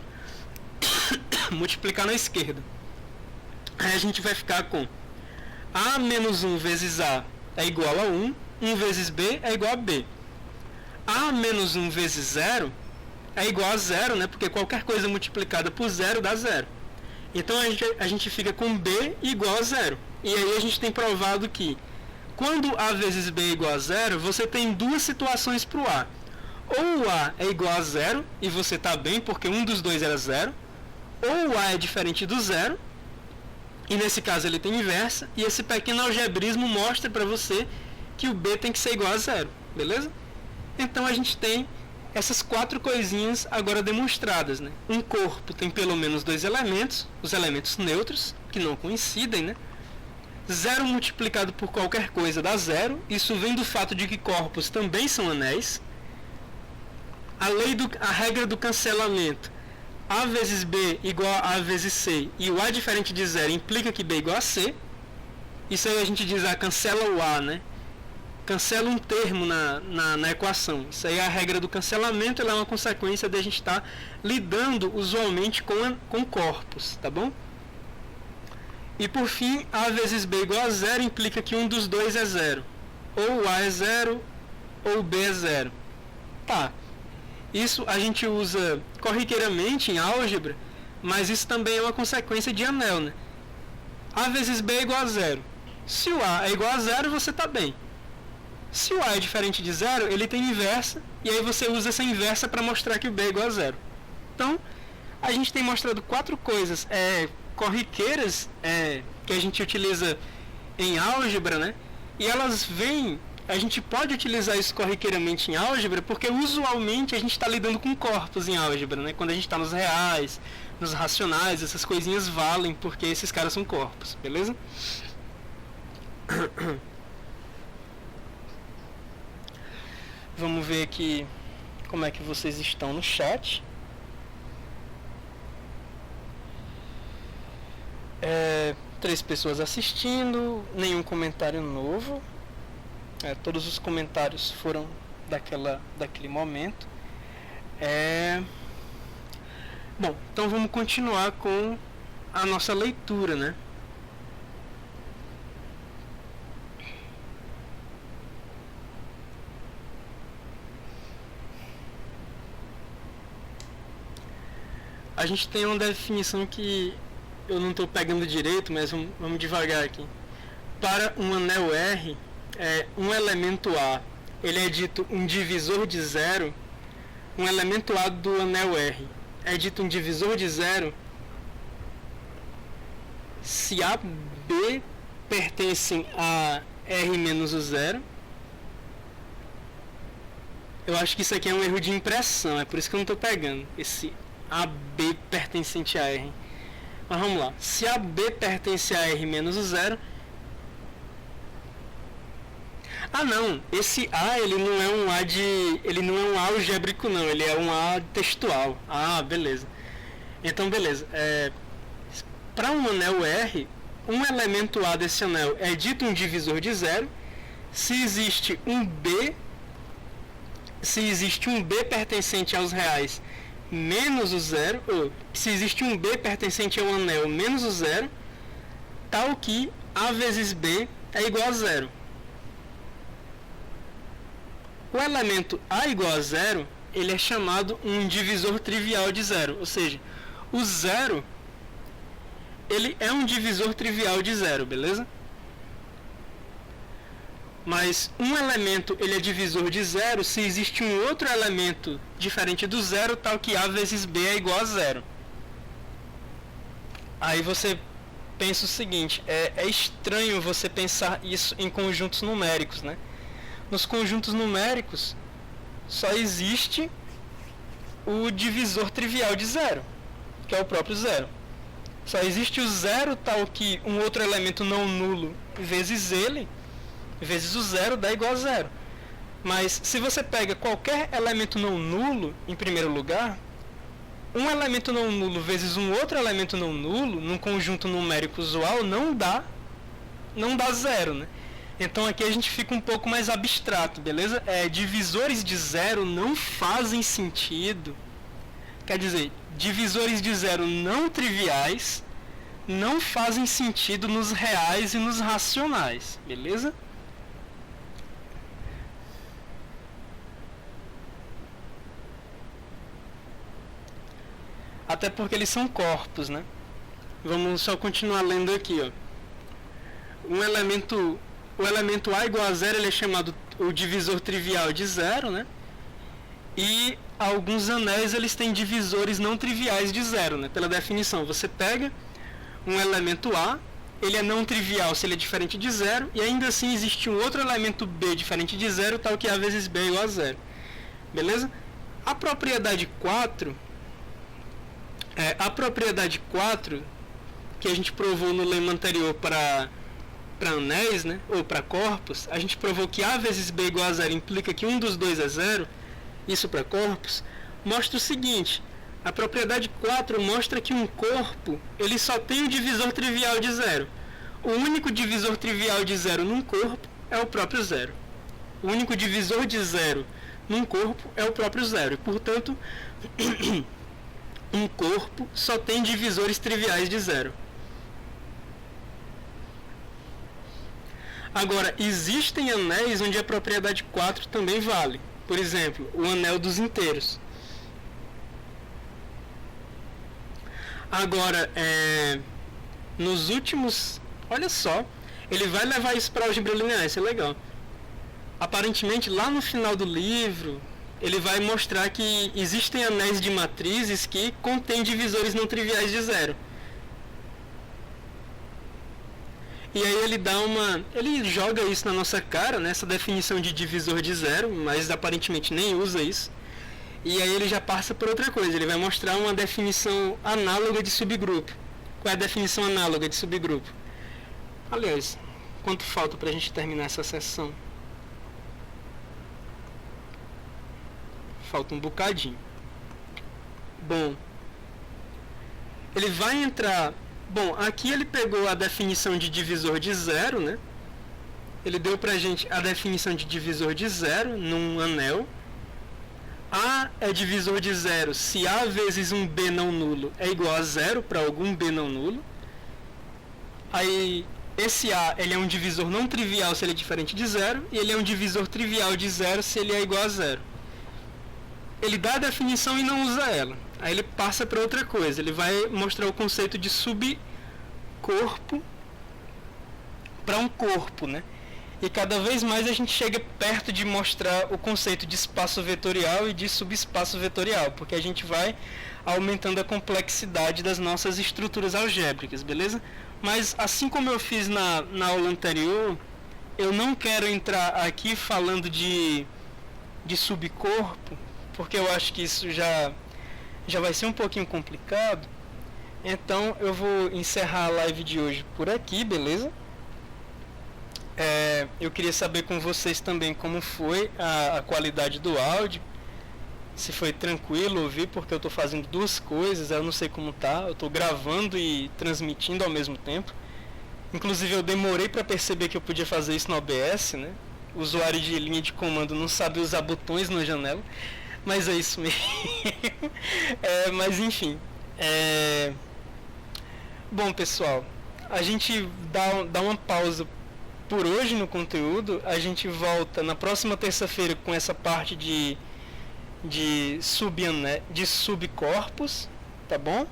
Multiplicar na esquerda. Aí a gente vai ficar com A menos 1 vezes A é igual a 1, 1 vezes B é igual a B. A menos 1 vezes 0 é igual a 0, né? Porque qualquer coisa multiplicada por 0 dá 0. Então a gente fica com B igual a 0. E aí a gente tem provado que quando A vezes B é igual a 0, você tem duas situações para o A. Ou o A é igual a 0 e você está bem porque um dos dois era 0. Ou o A é diferente do 0 e nesse caso ele tem inversa. E esse pequeno algebrismo mostra para você que o B tem que ser igual a 0. Beleza? Então a gente tem essas 4 coisinhas agora demonstradas, né? Um corpo tem pelo menos 2 elementos, os elementos neutros, que não coincidem, né? 0 multiplicado por qualquer coisa dá 0. Isso vem do fato de que corpos também são anéis. a regra do cancelamento, A vezes B igual a A vezes C, e o A diferente de zero implica que B é igual a C, isso aí a gente diz, cancela o A, né? Cancela um termo na equação. Isso aí é a regra do cancelamento, ela é uma consequência de a gente estar lidando usualmente com corpos, tá bom? E por fim, A vezes B igual a zero implica que um dos dois é zero. Ou o A é zero, ou o B é zero. Tá. Isso a gente usa corriqueiramente em álgebra, mas isso também é uma consequência de anel, né? A vezes B é igual a zero. Se o A é igual a zero, você está bem. Se o A é diferente de zero, ele tem inversa, e aí você usa essa inversa para mostrar que o B é igual a zero. Então, a gente tem mostrado 4 coisas corriqueiras que a gente utiliza em álgebra, né? E elas vêm, a gente pode utilizar isso corriqueiramente em álgebra, porque usualmente a gente está lidando com corpos em álgebra, né? Quando a gente está nos reais, nos racionais, essas coisinhas valem, porque esses caras são corpos, beleza? Vamos ver aqui como é que vocês estão no chat. 3 pessoas assistindo, nenhum comentário novo. Todos os comentários foram daquele momento. Bom, então vamos continuar com a nossa leitura, né? A gente tem uma definição que eu não estou pegando direito, mas vamos devagar aqui. Para um anel R, um elemento A, ele é dito um divisor de zero. Um elemento A do anel R é dito um divisor de zero se A, B pertencem a R menos o zero. Eu acho que isso aqui é um erro de impressão, é por isso que eu não estou pegando esse AB pertencente a R. Mas vamos lá. Se AB pertence a R menos o zero... não. Esse A, ele não é um A ele não é um A algébrico, não. Ele é um A textual. Beleza. Então, beleza. Para um anel R, um elemento A desse anel é dito um divisor de zero se existe um B pertencente aos reais menos o zero, ou se existe um B pertencente ao anel menos o zero, tal que A vezes B é igual a zero. O elemento A igual a zero, ele é chamado um divisor trivial de zero, ou seja, o zero, ele é um divisor trivial de zero, beleza? Mas um elemento ele é divisor de zero se existe um outro elemento diferente do zero, tal que A vezes B é igual a zero. Aí você pensa o seguinte, é estranho você pensar isso em conjuntos numéricos, né? Nos conjuntos numéricos só existe o divisor trivial de zero, que é o próprio zero. Só existe o zero tal que um outro elemento não nulo vezes ele, vezes o zero dá igual a zero. Mas se você pega qualquer elemento não nulo, em primeiro lugar, um elemento não nulo vezes um outro elemento não nulo, num conjunto numérico usual, não dá zero, né? Então aqui a gente fica um pouco mais abstrato, beleza? Divisores de zero não fazem sentido. Quer dizer, divisores de zero não triviais não fazem sentido nos reais e nos racionais, beleza? Até porque eles são corpos, né? Vamos só continuar lendo aqui, ó. O elemento A igual a zero, ele é chamado o divisor trivial de zero, né? E alguns anéis, eles têm divisores não triviais de zero, né? Pela definição, você pega um elemento A, ele é não trivial se ele é diferente de zero, e ainda assim existe um outro elemento B diferente de zero, tal que A vezes B é igual a zero. Beleza? A propriedade 4... a propriedade 4, que a gente provou no lema anterior para anéis, né, ou para corpos, a gente provou que A vezes B igual a zero implica que um dos dois é zero. isso para corpos, mostra o seguinte: a propriedade 4 mostra que um corpo ele só tem o divisor trivial de zero. O único divisor trivial de zero num corpo é o próprio zero. O único divisor de zero num corpo é o próprio zero. E, portanto, um corpo só tem divisores triviais de zero. Agora, existem anéis onde a propriedade 4 também vale. Por exemplo, o anel dos inteiros. Agora, nos últimos... Olha só, ele vai levar isso para álgebra linear, isso é legal. Aparentemente, lá no final do livro, ele vai mostrar que existem anéis de matrizes que contêm divisores não triviais de zero. E aí ele joga isso na nossa cara, né, essa definição de divisor de zero, mas aparentemente nem usa isso. E aí ele já passa por outra coisa, ele vai mostrar uma definição análoga de subgrupo. Qual é a definição análoga de subgrupo? Aliás, quanto falta para a gente terminar essa sessão? Falta um bocadinho. Bom, ele vai entrar... Bom, aqui ele pegou a definição de divisor de zero, né? Ele deu pra gente a definição de divisor de zero num anel. A é divisor de zero se A vezes um B não nulo é igual a zero para algum B não nulo. Aí, esse A ele é um divisor não trivial se ele é diferente de zero, e ele é um divisor trivial de zero se ele é igual a zero. Ele dá a definição e não usa ela. Aí ele passa para outra coisa. Ele vai mostrar o conceito de subcorpo para um corpo, né? E cada vez mais a gente chega perto de mostrar o conceito de espaço vetorial e de subespaço vetorial, porque a gente vai aumentando a complexidade das nossas estruturas algébricas, beleza? Mas assim como eu fiz na aula anterior, eu não quero entrar aqui falando de subcorpo, porque eu acho que isso já vai ser um pouquinho complicado. Então eu vou encerrar a live de hoje por aqui, beleza? Eu queria saber com vocês também como foi a qualidade do áudio, se foi tranquilo ouvir, porque eu estou fazendo duas coisas, eu não sei como tá, eu estou gravando e transmitindo ao mesmo tempo. Inclusive eu demorei para perceber que eu podia fazer isso no OBS, né? O usuário de linha de comando não sabe usar botões na janela, mas é isso mesmo. Mas enfim, bom pessoal, a gente dá uma pausa por hoje no conteúdo. A gente volta na próxima terça-feira com essa parte de subcorpos, tá bom?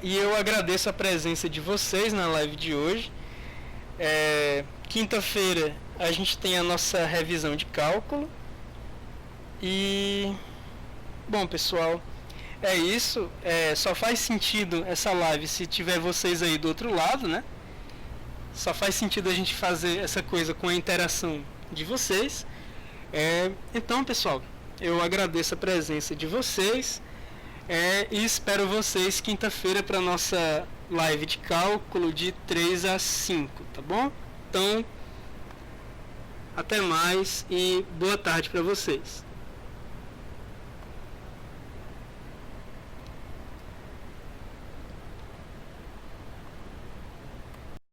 E eu agradeço a presença de vocês na live de hoje. Quinta-feira a gente tem a nossa revisão de cálculo. E bom pessoal, é isso. Só faz sentido essa live se tiver vocês aí do outro lado, né? Só faz sentido a gente fazer essa coisa com a interação de vocês. Então pessoal, eu agradeço a presença de vocês, e espero vocês quinta-feira para nossa live de cálculo de 3 a 5, tá bom? Então, até mais e boa tarde para vocês.